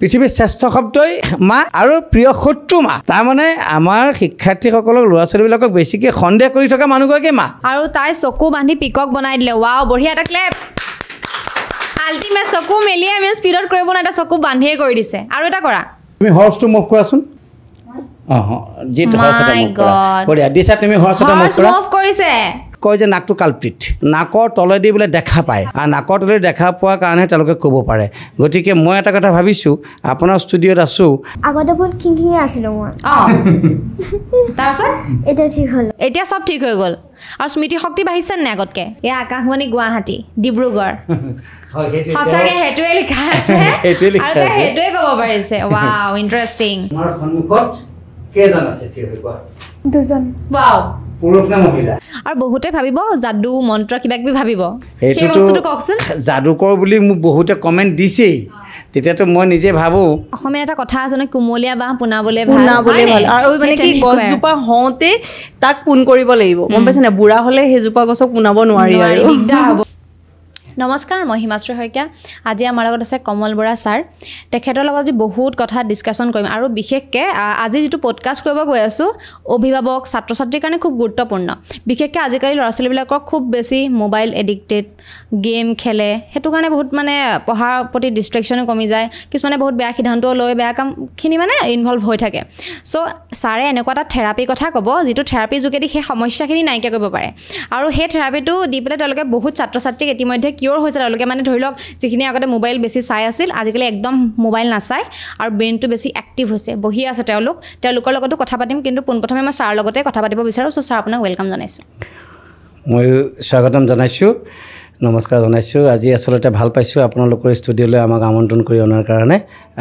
পৃথিৱীৰ শ্ৰেষ্ঠ শব্দই মা আৰু প্ৰিয় শত্ৰু মা তাৰমানে আমাৰ শিক্ষাৰ্থীসকলক ল'ৰা ছোৱালীবিলাকক বেছিকৈ সন্দেহ কৰি থকা মানুহগৰাকী মা আৰু তাই চকু বান্ধি পিকক বনাই দিলে ৱাও বঢ়িয়া এটা ক্লেপ আল্টিমেট চকু মেলি আমি স্পীডত কৰিব না এটা চকু বান্ধিয়ে কৰি দিছে আৰু এটা কৰা তুমি হৰ্চটো মুভ কৰাচোন যিটো হৰ্চ এটা মুভ কৰা বঢ়িয়া দিছা তুমি হৰ্চ এটা মুভ কৰা মুভ কৰিছে কয় যে নাকটো কালপ্ৰিট নাকৰ তলেদি বোলে দেখা পায় আৰু নাকৰ তলেদি দেখা পোৱাৰ কাৰণে তেওঁলোকে ক'ব পাৰে গতিকে মই এটা কথা ভাবিছোঁ আপোনাৰ ষ্টুডিঅ'ত আছোঁ আগতে বহুত খিংখিঙে আছিলোঁ মই তাৰপিছত এতিয়া ঠিক হ'ল এতিয়া চব ঠিক হৈ গ'ল আৰু স্মৃতি শক্তি বাঢ়িছে নে আগতকৈ এয়া আকাশবাণী গুৱাহাটী ডিব্ৰুগড় সঁচাকৈ সেইটোৱে লিখা আছে আৰু সেইটোৱে ক'ব পাৰিছে ৱাও ইণ্টাৰেষ্টিং আমাৰ সন্মুখত কেইজন আছে ঠিক হৈ কোৱা দুজন ৱাও পুৰুষ নে মহিলা আৰু বহুতে ভাবিব যাদু মন্ত্ৰ কিবা কিবি ভাবিব সেই সেইটোতো বস্তুটো কওকচোন যাদুকৰ বুলি মোক বহুতে কমেণ্ট দিছেই তেতিয়াতো মই নিজে ভাবোঁ অসমীয়া এটা কথা আছে ন কুমলীয়া বাঁহ পোনাবলৈ পোনাবলৈ ভাল আৰু মানে কি গছজোপা হওঁতে তাক পোন কৰিব লাগিব গম পাইছে নে বুঢ়া হ'লে সেইজোপা গছক পোনাব নোৱাৰি আৰু দিগদাৰ হ'ব নমস্কাৰ মই হিমাশ্ৰী শইকীয়া আজি আমাৰ লগত আছে কমল বৰা ছাৰ তেখেতৰ লগত আজি বহুত কথা ডিছকাশ্যন কৰিম আৰু বিশেষকৈ আজি যিটো পডকাষ্ট কৰিব গৈ আছোঁ অভিভাৱক ছাত্ৰ ছাত্ৰীৰ কাৰণে খুব গুৰুত্বপূৰ্ণ বিশেষকৈ আজিকালি ল'ৰা ছোৱালীবিলাকৰ খুব বেছি মোবাইল এডিক্টেড গেম খেলে সেইটো কাৰণে বহুত মানে পঢ়াৰ প্ৰতি ডিষ্ট্ৰেকশ্যনো কমি যায় কিছুমানে বহুত বেয়া সিদ্ধান্ত লৈ বেয়া কামখিনি মানে ইনভলভ হৈ থাকে চ' ছাৰে এনেকুৱা এটা থেৰাপিৰ কথা ক'ব যিটো থেৰাপিৰ যোগেদি সেই সমস্যাখিনি নাইকিয়া কৰিব পাৰে আৰু সেই থেৰাপিটো দি পেলাই তেওঁলোকে বহুত ছাত্ৰ ছাত্ৰীক ইতিমধ্যে কিয়ৰ হৈছে তেওঁলোকে মানে ধৰি লওক যিখিনি আগতে মোবাইল বেছি চাই আছিল আজিকালি একদম মোবাইল নাচায় আৰু ব্ৰেইনটো বেছি এক্টিভ হৈছে বহি আছে তেওঁলোকৰ লগতো কথা পাতিম কিন্তু পোনপ্ৰথমে মই ছাৰৰ লগতে কথা পাতিব বিচাৰোঁ চ' ছাৰ আপোনাক ৱেলকাম জনাইছোঁ মই স্বাগতম জনাইছোঁ নমস্কাৰ জনাইছোঁ আজি আচলতে ভাল পাইছোঁ আপোনালোকৰ ষ্টুডিঅ'লৈ আমাক আমন্ত্ৰণ কৰি অনাৰ কাৰণে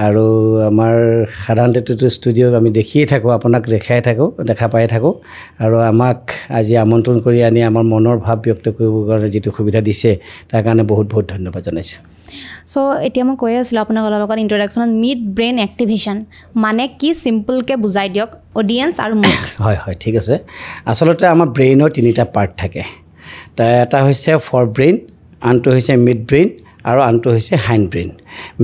আৰু আমাৰ সাধাৰণতে ষ্টুডিঅ'ক আমি দেখিয়ে থাকোঁ আপোনাক দেখা পাই থাকোঁ আৰু আমাক আজি আমন্ত্ৰণ কৰি আনি আমাৰ মনৰ ভাৱ ব্যক্ত কৰিবৰ কাৰণে যিটো সুবিধা দিছে তাৰ কাৰণে বহুত বহুত ধন্যবাদ জনাইছোঁ চ' এতিয়া মই কৈ আছিলোঁ আপোনাক অলপ আগত ইণ্ট্ৰডাকশ্যনত মিড ব্ৰেইন এক্টিভেশ্যন মানে কি চিম্পলকৈ বুজাই দিয়ক অডিয়েঞ্চ আৰু মোক হয় ঠিক আছে আচলতে আমাৰ ব্ৰেইনৰ তিনিটা পাৰ্ট থাকে এটা হৈছে ফৰ ব্ৰেইন আনটো হৈছে মিড ব্ৰেইন আৰু আনটো হৈছে হাইণ্ড ব্ৰেইন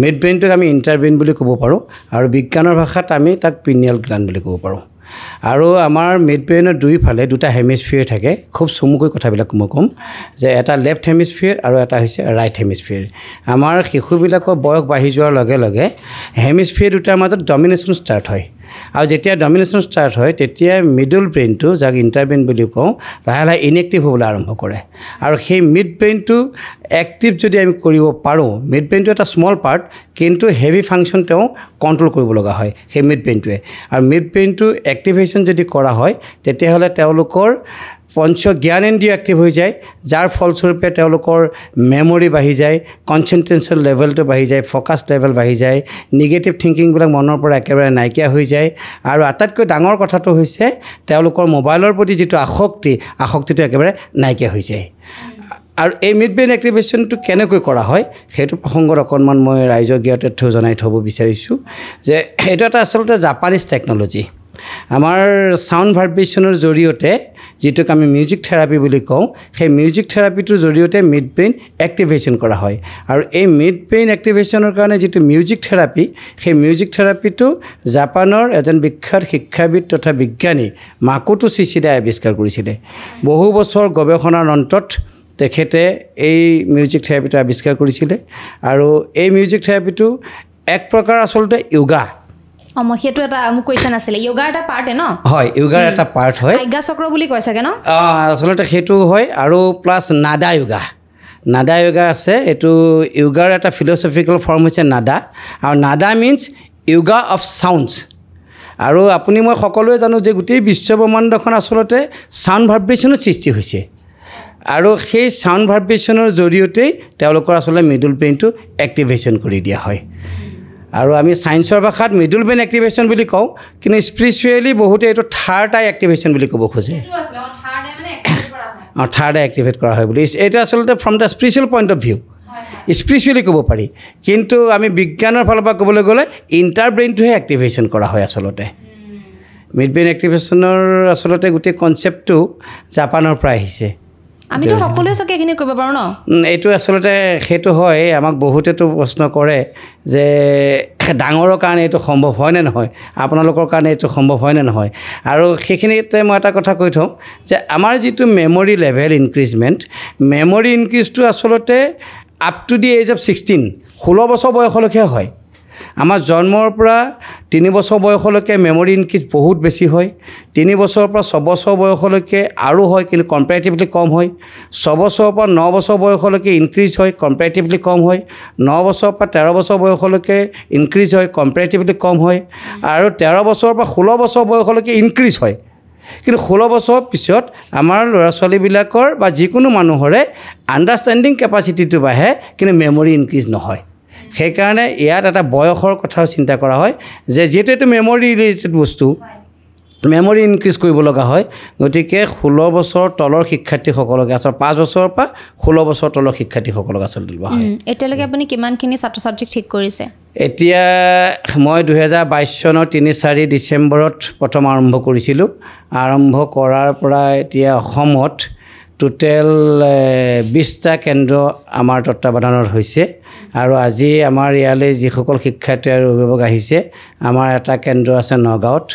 মিড ব্ৰেইনটোক আমি ইণ্টাৰ ব্ৰেইন বুলি ক'ব পাৰোঁ আৰু বিজ্ঞানৰ ভাষাত আমি তাক পিনিয়েল গ্ল্যাণ্ড বুলি ক'ব পাৰোঁ আৰু আমাৰ মিড ব্ৰেইনৰ দুইফালে দুটা হেমিস্ফিয়াৰ থাকে খুব চমুকৈ কথাবিলাক মই ক'ম যে এটা লেফ্ট হেমিস্ফিয়াৰ আৰু এটা হৈছে ৰাইট হেমিস্ফিয়াৰ আমাৰ শিশুবিলাকৰ বয়স বাঢ়ি যোৱাৰ লগে লগে হেমিস্ফিয়াৰ দুটাৰ মাজত ডমিনেশ্যন ষ্টাৰ্ট হয় আৰু যেতিয়া ডমিনেশ্যন ষ্টাৰ্ট হয় তেতিয়া মিডল ব্ৰেইনটো যাক ইণ্টাৰ ব্ৰেইন বুলি কওঁ লাহে লাহে ইনএক্টিভ হ'বলৈ আৰম্ভ কৰে আৰু সেই মিড ব্ৰেইনটো এক্টিভ যদি আমি কৰিব পাৰোঁ মিড ব্ৰেইনটো এটা স্মল পাৰ্ট কিন্তু হেভি ফাংচন তেওঁ কণ্ট্ৰল কৰিব লগা হয় সেই মিড ব্ৰেইনটোৱে আৰু মিড ব্ৰেইনটো এক্টিভেশ্যন যদি কৰা হয় তেতিয়াহ'লে তেওঁলোকৰ পঞ্চ জ্ঞানেন্দ্ৰিয় এক্টিভ হৈ যায় যাৰ ফলস্বৰূপে তেওঁলোকৰ মেমৰি বাঢ়ি যায় কনচেনট্ৰেশ্যন লেভেলটো বাঢ়ি যায় ফ'কাছ লেভেল বাঢ়ি যায় নিগেটিভ থিংকিংবিলাক মনৰ পৰা একেবাৰে নাইকিয়া হৈ যায় আৰু আটাইতকৈ ডাঙৰ কথাটো হৈছে তেওঁলোকৰ মোবাইলৰ প্ৰতি যিটো আসক্তিটো একেবাৰে নাইকিয়া হৈ যায় আৰু এই মিড ব্ৰেইন এক্টিভেশ্যনটো কেনেকৈ কৰা হয় সেইটো প্ৰসংগত অকণমান মই ৰাইজক জ্ঞাত তথ্য জনাই থ'ব বিচাৰিছোঁ যে এইটো এটা আচলতে জাপানীজ টেকন'লজি আমাৰ ছাউণ্ড ভাইব্ৰেশ্যনৰ জৰিয়তে যিটোক আমি মিউজিক থেৰাপি বুলি কওঁ সেই মিউজিক থেৰাপিটোৰ জৰিয়তে মিড ব্ৰেইন এক্টিভেশ্যন কৰা হয় আৰু এই মিড ব্ৰেইন এক্টিভেশ্যনৰ কাৰণে যিটো মিউজিক থেৰাপি সেই মিউজিক থেৰাপিটো জাপানৰ এজন বিখ্যাত শিক্ষাবিদ তথা বিজ্ঞানী মাকোটো চিচিদাই আৱিষ্কাৰ কৰিছিলে বহু বছৰ গৱেষণাৰ অন্তত তেখেতে এই মিউজিক থেৰাপিটো আৱিষ্কাৰ কৰিছিলে আৰু এই মিউজিক থেৰাপিটো এক প্ৰকাৰ আচলতে য়োগা মই সেইটো এটা মোক কুৱেশ্যন আছিলে য়োগাৰ এটা পাৰ্ট ন হয় য়োগাৰ এটা পাৰ্ট হয় আজ্ঞা চক্ৰ বুলি কয় চাগে ন আচলতে সেইটো হয় আৰু প্লাছ নাডা য়োগা আছে এইটো য়োগাৰ এটা ফিলচফিকেল ফৰ্ম হৈছে নাডা আৰু নাডা মিনছ য়োগা অফ চাউণ্ডছ আৰু আপুনি মই সকলোৱে জানো যে গোটেই বিশ্বব্ৰহ্মাণ্ডখন আচলতে ছাউণ্ড ভাইব্ৰেশ্যনৰ সৃষ্টি হৈছে আৰু সেই ছাউণ্ড ভাইব্ৰেশ্যনৰ জৰিয়তেই তেওঁলোকৰ আচলতে মিডল ব্ৰেইনটো এক্টিভেশ্যন কৰি দিয়া হয় আৰু আমি সায়েন্সৰ ভাষাত মিডল ব্ৰেইন এক্টিভেশ্যন বুলি কওঁ কিন্তু স্পিৰিচুৱেলি বহুতে এইটো থাৰ্ড আই এক্টিভেশ্যন বুলি ক'ব খোজে থাৰ্ড আই এক্টিভেট কৰা হয় বুলি এইটো আচলতে from the spiritual point of view spiritually ক'ব পাৰি কিন্তু আমি বিজ্ঞানৰ ফালৰ পৰা ক'বলৈ গ'লে ইণ্টাৰ ব্ৰেইনটোহে এক্টিভেশ্যন কৰা হয় আচলতে মিড ব্ৰেইন এক্টিভেশ্যনৰ আচলতে গোটেই কনচেপ্টটো জাপানৰ পৰা আহিছে আমিতো সকলোৱে চাগে এইখিনি কৰিব পাৰোঁ ন এইটো আচলতে সেইটো হয় আমাক বহুতেতো প্ৰশ্ন কৰে যে ডাঙৰৰ কাৰণে এইটো সম্ভৱ হয় নে নহয় আপোনালোকৰ কাৰণে এইটো সম্ভৱ হয় নে নহয় আৰু সেইখিনিতে মই এটা কথা কৈ থওঁ যে আমাৰ যিটো মেমৰি লেভেল ইনক্ৰিজমেণ্ট মেমৰি ইনক্ৰিজটো আচলতে up to the age of 16 বছৰ বয়সলৈকে হয় আমাৰ জন্মৰ পৰা 3 বছৰ বয়সলৈকে মেমৰি ইনক্ৰিজ বহুত বেছি হয় 3 বছৰৰ পৰা 6 বছৰ বয়সলৈকে আৰু হয় কিন্তু কম্পেৰেটিভলি কম হয় 6 বছৰৰ পৰা 9 বছৰ বয়সলৈকে ইনক্ৰিজ হয় কম্পেৰেটিভলি কম হয় 9 বছৰৰ পৰা 13 বছৰ বয়সলৈকে ইনক্ৰিজ হয় কম্পেৰেটিভলি কম হয় আৰু 13 বছৰৰ পৰা 16 বছৰ বয়সলৈকে ইনক্ৰিজ হয় কিন্তু 16 বছৰ পিছত আমাৰ ল'ৰা ছোৱালীবিলাকৰ বা যিকোনো মানুহৰে আণ্ডাৰষ্টেণ্ডিং কেপাচিটিটো বাঢ়ে কিন্তু মেমৰি ইনক্ৰিজ নহয় সেইকাৰণে ইয়াত এটা বয়সৰ কথাও চিন্তা কৰা হয় যে যিহেতু এইটো মেমৰি ৰিলেটেড বস্তু মেমৰি ইনক্ৰিজ কৰিব লগা হয় গতিকে 16 বছৰ তলৰ শিক্ষাৰ্থীসকলক আচলতে 5 বছৰৰ পৰা 16 বছৰ তলৰ শিক্ষাৰ্থীসকলক আচলতে লোৱা হয় এতিয়ালৈকে আপুনি কিমানখিনি ছাত্ৰ ছাত্ৰীক ঠিক কৰিছে এতিয়া মই 2022 চনৰ 3-4 ডিচেম্বৰত প্ৰথম আৰম্ভ কৰিছিলোঁ আৰম্ভ কৰাৰ পৰা এতিয়া অসমত টোটেল 20টা কেন্দ্ৰ আমাৰ তত্ত্বাৱধানত হৈছে আৰু আজি আমাৰ ইয়ালৈ যিসকল শিক্ষাৰ্থী আৰু অভিভাৱক আহিছে আমাৰ এটা কেন্দ্ৰ আছে নগাঁৱত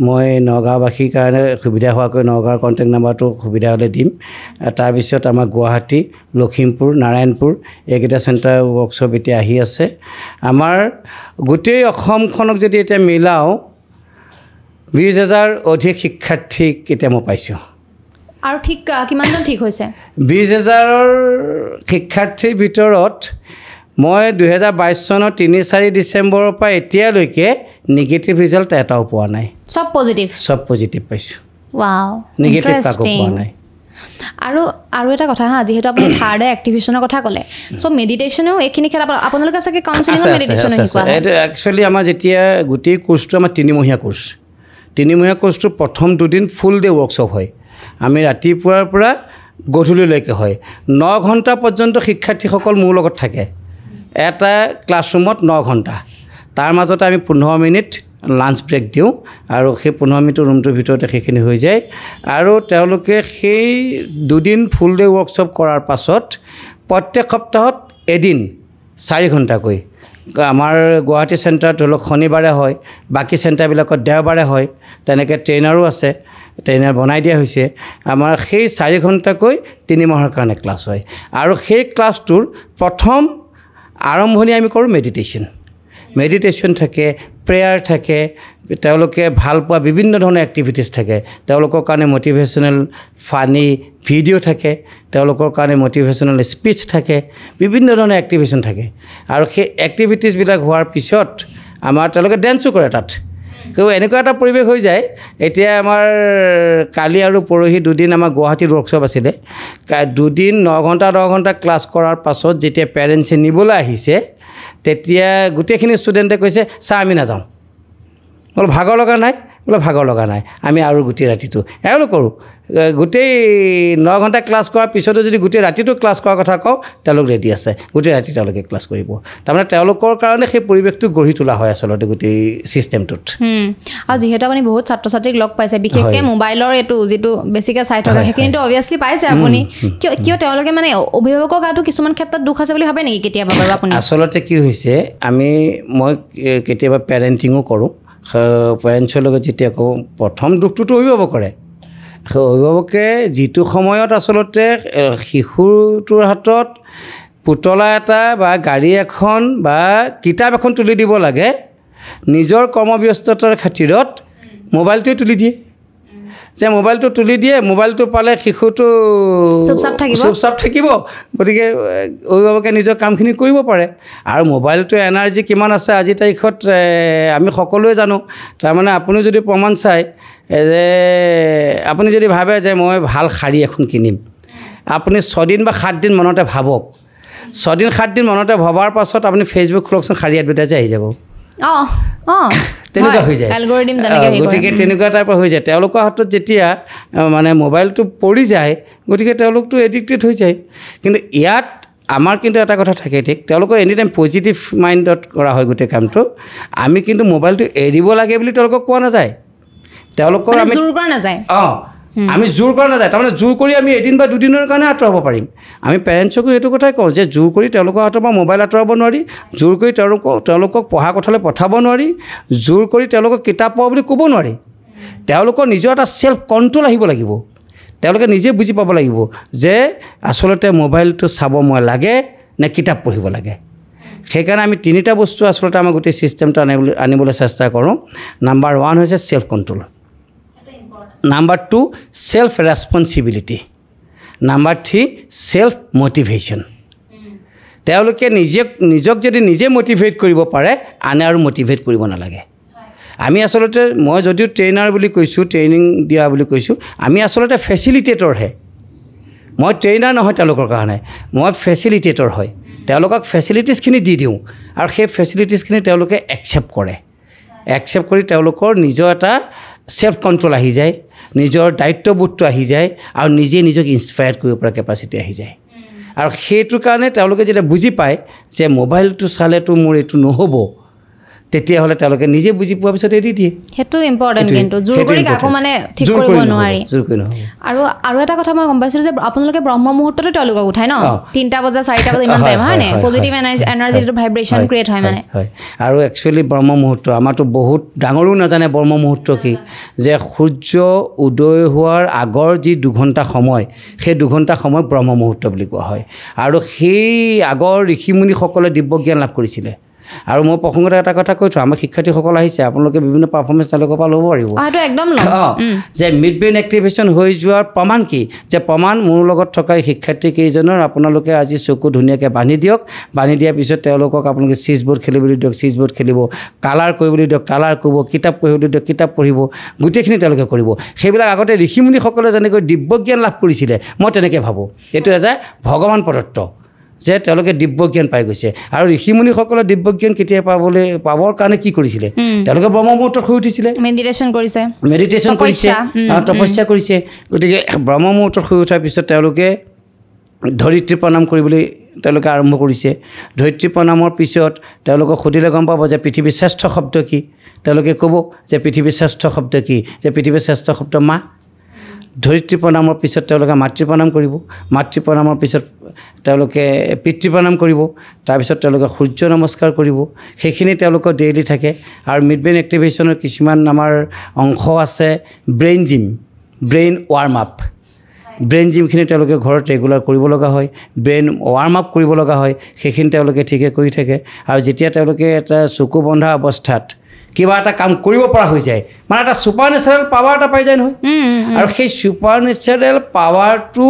মই নগাঁওবাসীৰ কাৰণে সুবিধা হোৱাকৈ নগাঁৱৰ কণ্টেক্ট নাম্বাৰটো সুবিধা হ'লে দিম তাৰপিছত আমাৰ গুৱাহাটী লখিমপুৰ নাৰায়ণপুৰ এইকেইটা চেণ্টাৰ ৱৰ্কশ্বপ এতিয়া আহি আছে আমাৰ গোটেই অসমখনক যদি এতিয়া মিলাওঁ 20,000 অধিক শিক্ষাৰ্থীক এতিয়া মই পাইছোঁ আৰু ঠিক কিমানজন ঠিক হৈছে 20,000ৰ শিক্ষাৰ্থীৰ ভিতৰত মই 2022 চনৰ 3-4 ডিচেম্বৰৰ পৰা এতিয়ালৈকে নিগেটিভ ৰিজাল্ট এটাও পোৱা নাই সব পজিটিভ পাইছোঁ ৱাও নিগেটিভ কাকো পোৱা নাই আৰু এটা কথা হা যিহেতু আপুনি থাৰ্ড এক্টিভিশ্যনৰ কথা ক'লে চ' মেডিটেশ্যনেও এইখিনি ক্ষেত্ৰত আপোনালোকে চাগে কাউন্সেলিং মেডিটেশ্যন শিকোৱা হয় এইটো একচুৱেলি আমাৰ যেতিয়া গোটেই কোৰ্চটো আমাৰ 3মহীয়া কোৰ্চ 3মহীয়া কোৰ্চটো প্ৰথম 2 দিন ফুল ডে ৱৰ্কশ্বপ হয় আমি ৰাতিপুৱাৰ পৰা গধূলিলৈকে হয় 9 ঘণ্টা পৰ্যন্ত শিক্ষাৰ্থীসকল মোৰ লগত থাকে এটা ক্লাছৰুমত 9 ঘণ্টা তাৰ মাজতে আমি 15 মিনিট লাঞ্চ ব্ৰেক দিওঁ আৰু সেই 15 মিনিটৰ ৰুমটোৰ ভিতৰতে সেইখিনি হৈ যায় আৰু তেওঁলোকে সেই 2 দিন ফুল ডে ৱৰ্কশ্বপ কৰাৰ পাছত প্ৰত্যেক সপ্তাহত এদিন 4 ঘণ্টাকৈ আমাৰ গুৱাহাটী চেণ্টাৰত ধৰি লওক শনিবাৰে হয় বাকী চেণ্টাৰবিলাকত দেওবাৰে হয় তেনেকৈ ট্ৰেইনাৰো আছে ট্ৰেইনাৰ বনাই দিয়া হৈছে আমাৰ সেই 4 ঘণ্টাকৈ 3 মাহৰ কাৰণে ক্লাছ হয় আৰু সেই ক্লাছটোৰ প্ৰথম আৰম্ভণি আমি কৰোঁ মেডিটেশ্যন থাকে প্ৰেয়াৰ থাকে তেওঁলোকে ভাল পোৱা বিভিন্ন ধৰণৰ এক্টিভিটিছ থাকে তেওঁলোকৰ কাৰণে মটিভেশ্যনেল ফানি ভিডিঅ' থাকে তেওঁলোকৰ কাৰণে মটিভেশ্যনেল স্পীচ থাকে বিভিন্ন ধৰণৰ এক্টিভিশ্যন থাকে আৰু সেই এক্টিভিটিছবিলাক হোৱাৰ পিছত আমাৰ তেওঁলোকে ডেন্সো কৰে তাত কিন্তু এনেকুৱা এটা পৰিৱেশ হৈ যায় এতিয়া আমাৰ কালি আৰু পৰহি 2 দিন আমাৰ গুৱাহাটীত ৱৰ্কশ্বপ আছিলে 2 দিন 9 ঘণ্টা ক্লাছ কৰাৰ পাছত যেতিয়া পেৰেণ্টছে নিবলৈ আহিছে তেতিয়া গোটেইখিনি ষ্টুডেণ্টে কৈছে ছাৰ আমি নাযাওঁ বোলো ভাগৰ লগা নাই আমি আৰু গোটেই ৰাতিটো এওঁলো কৰোঁ গোটেই 9 ঘণ্টা ক্লাছ কৰাৰ পিছতো যদি গোটেই ৰাতিটো ক্লাছ কৰাৰ কথা কওঁ তেওঁলোক ৰেডি আছে গোটেই ৰাতি তেওঁলোকে ক্লাছ কৰিব তাৰমানে তেওঁলোকৰ কাৰণে সেই পৰিৱেশটো গঢ়ি তোলা হয় আচলতে গোটেই ছিষ্টেমটোত আৰু যিহেতু আপুনি বহুত ছাত্ৰ ছাত্ৰীক লগ পাইছে বিশেষকৈ মোবাইলৰ এইটো যিটো বেছিকৈ চাই থকা সেইখিনিতো অভিয়াছলি পাইছে আপুনি কিয় তেওঁলোকে মানে অভিভাৱকৰ গাতো কিছুমান ক্ষেত্ৰত দুখ আছে বুলি ভাবে নেকি কেতিয়াবা বাৰু আপুনি আচলতে কি হৈছে মই কেতিয়াবা পেৰেণ্টিঙো কৰোঁ পেৰেণ্টছৰ লগত যেতিয়া কওঁ প্ৰথম দুখটোতো অভিভাৱকে যিটো সময়ত আচলতে শিশুটোৰ হাতত পুতলা এটা বা গাড়ী এখন বা কিতাপ এখন তুলি দিব লাগে নিজৰ কৰ্মব্যস্ততাৰ খাতিৰত মোবাইলটোৱে তুলি দিয়ে মোবাইলটো পালে শিশুটো চুপচাপ থাকিব গতিকে অভিভাৱকে নিজৰ কামখিনি কৰিব পাৰে আৰু মোবাইলটোৰ এনাৰ্জি কিমান আছে আজি তাৰিখত আমি সকলোৱে জানো তাৰমানে আপুনি যদি প্ৰমাণ চাই যে আপুনি যদি ভাবে যে মই ভাল শাৰী এখন কিনিম আপুনি 6 দিন বা 7 দিন মনতে ভাবক 6 দিন 7 দিন মনতে ভবাৰ পাছত আপুনি ফেচবুক খোলকচোন শাৰী এডভাৰটাইজ আহি যাব তেনেকুৱা হৈ যায় গতিকে তেনেকুৱা টাইপৰ হৈ যায় তেওঁলোকৰ হাতত যেতিয়া মানে মোবাইলটো পৰি যায় গতিকে তেওঁলোকতো এডিক্টেড হৈ যায় কিন্তু ইয়াত আমাৰ কিন্তু এটা কথা থাকে ঠিক তেওঁলোকৰ এনি টাইম পজিটিভ মাইণ্ডত কৰা হয় গোটেই কামটো আমি কিন্তু মোবাইলটো এৰিব লাগে বুলি তেওঁলোকক কোৱা নাযায় তেওঁলোকৰ আমি আমি জোৰ কৰা নাযায় তাৰমানে জোৰ কৰি আমি এদিন বা দুদিনৰ কাৰণে আঁতৰাব পাৰিম আমি পেৰেণ্টছকো এইটো কথাই কওঁ যে জোৰ কৰি তেওঁলোকৰ হাতৰ পৰা মোবাইল আঁতৰাব নোৱাৰি জোৰ কৰি তেওঁলোকক পঢ়া কথালৈ পঠাব নোৱাৰি জোৰ কৰি তেওঁলোকক কিতাপ পঢ়া বুলি ক'ব নোৱাৰি তেওঁলোকৰ নিজৰ এটা ছেল্ফ কণ্ট্ৰল আহিব লাগিব তেওঁলোকে নিজে বুজি পাব লাগিব যে আচলতে মোবাইলটো চাব মই লাগে নে কিতাপ পঢ়িব লাগে সেইকাৰণে আমি তিনিটা বস্তু আচলতে আমাৰ গোটেই ছিষ্টেমটো আনিবলৈ চেষ্টা কৰোঁ নাম্বাৰ 1 হৈছে self control number 2 self responsibility number 3 self motivation তেওঁলোকে নিজক যদি নিজে মটিভেট কৰিব পাৰে আনে আৰু মটিভেট কৰিব নালাগে আমি আচলতে মই যদিও ট্ৰেইনাৰ বুলি কৈছোঁ ট্ৰেইনিং দিয়া বুলি কৈছোঁ আমি আচলতে ফেচিলিটেটৰহে মই ট্ৰেইনাৰ নহয় তেওঁলোকৰ কাৰণে মই ফেচিলিটেটৰ হয় তেওঁলোকক ফেচিলিটিছখিনি দি দিওঁ আৰু সেই ফেচিলিটিছখিনি তেওঁলোকে একচেপ্ট কৰে একচেপ্ট কৰি তেওঁলোকৰ নিজৰ এটা ছেল্ফ কণ্ট্ৰল আহি যায় নিজৰ দায়িত্ববোধটো আহি যায় আৰু নিজে নিজক ইনস্পায়াৰ কৰিব পৰা কেপাচিটি আহি যায় আৰু সেইটোৰ কাৰণে তেওঁলোকে যেতিয়া বুজি পায় যে মোবাইলটো চালেতো মোৰ এইটো নহ'ব তেতিয়াহ'লে তেওঁলোকে নিজে বুজি পোৱাৰ পিছত এৰি দিয়ে সেইটো ইম্পৰ্টেণ্ট কিন্তু জোৰ কৰি কাকো মানে ঠিক কৰিব নোৱাৰি আৰু এটা কথা মই গম পাইছিলোঁ যে আপোনালোকে ব্ৰহ্ম মুহূৰ্ততে তেওঁলোকক উঠায় ন 3টা বজা 4টা বজা ইমান টাইম হয়নে পজিটিভ এনাৰ্জিটো ভাইব্ৰেশ্যন ক্ৰিয়েট হয় মানে হয় আৰু একচুৱেলি ব্ৰহ্ম মুহূৰ্ত আমাৰতো বহুত ডাঙৰো নাজানে ব্ৰহ্ম মুহূৰ্ত কি যে সূৰ্য উদয় হোৱাৰ আগৰ যি 2 ঘণ্টা সময় সেই 2 ঘণ্টা সময় ব্ৰহ্ম মুহূৰ্ত বুলি কোৱা হয় আৰু সেই আগৰ ঋষিমুনিসকলে দিব্য জ্ঞান লাভ কৰিছিলে আৰু মই প্ৰসংগত এটা কথা কৈছোঁ আমাৰ শিক্ষাৰ্থীসকল আহিছে আপোনালোকে বিভিন্ন পাৰফৰ্মেঞ্চ তেওঁলোকৰ পৰা ল'ব পাৰিব একদম যে মিড ব্ৰেইন এক্টিভেশ্যন হৈ যোৱাৰ প্ৰমাণ কি যে প্ৰমাণ মোৰ লগত থকা শিক্ষাৰ্থীকেইজনৰ আপোনালোকে আজি চকু ধুনীয়াকৈ বান্ধি দিয়ক বান্ধি দিয়াৰ পিছত তেওঁলোকক আপোনালোকে চিজ বৰ্ড খেলিবলৈ দিয়ক চিজ বৰ্ড খেলিব কালাৰ কৰিবলৈ দিয়ক কালাৰ কৰিব কিতাপ পঢ়িবলৈ দিয়ক কিতাপ পঢ়িব গোটেইখিনি তেওঁলোকে কৰিব সেইবিলাক আগতে ঋষিমুনিসকলে যেনেকৈ দিব্য জ্ঞান লাভ কৰিছিলে মই তেনেকৈ ভাবোঁ এইটো এটা ভগৱান প্ৰদত্ত যে তেওঁলোকে দিব্য জ্ঞান পাই গৈছে আৰু ঋষিমুনিসকলে দিব্য জ্ঞান কেতিয়া পাবৰ কাৰণে কি কৰিছিলে তেওঁলোকে ব্ৰহ্ম মুহূৰ্তত শুই উঠিছিলে মেডিটেশ্যন কৰিছে তপস্যা কৰিছে গতিকে ব্ৰহ্ম মুহূৰ্তত শুই উঠাৰ পিছত তেওঁলোকে ধৰিত্ৰী প্ৰণাম কৰিবলৈ তেওঁলোকে আৰম্ভ কৰিছে ধৰিত্ৰী প্ৰণামৰ পিছত তেওঁলোকক সুধিলে গম পাব যে পৃথিৱীৰ শ্ৰেষ্ঠ শব্দ কি তেওঁলোকে ক'ব যে পৃথিৱীৰ শ্ৰেষ্ঠ শব্দ কি যে পৃথিৱীৰ শ্ৰেষ্ঠ শব্দ মা ধৰিত্ৰী প্ৰণামৰ পিছত তেওঁলোকে মাতৃ প্ৰণাম কৰিব মাতৃ প্ৰণামৰ পিছত তেওঁলোকে পিতৃ প্ৰণাম কৰিব তাৰপিছত তেওঁলোকে সূৰ্য নমস্কাৰ কৰিব সেইখিনি তেওঁলোকৰ ডেইলি থাকে আৰু মিড ব্ৰেইন এক্টিভেশ্যনৰ কিছুমান আমাৰ অংশ আছে brain gym brain warm up brain জিমখিনি তেওঁলোকে ঘৰত ৰেগুলাৰ কৰিব লগা হয় ব্ৰেইন ৱাৰ্ম আপ কৰিব লগা হয় সেইখিনি তেওঁলোকে ঠিকে কৰি থাকে আৰু যেতিয়া তেওঁলোকে এটা চকু বন্ধা অৱস্থাত কিবা এটা কাম কৰিব পৰা হৈ যায় মানে এটা ছুপাৰ নেচাৰেল পাৱাৰ এটা পাই যায় নহয় আৰু সেই ছুপাৰ নেচাৰেল পাৱাৰটো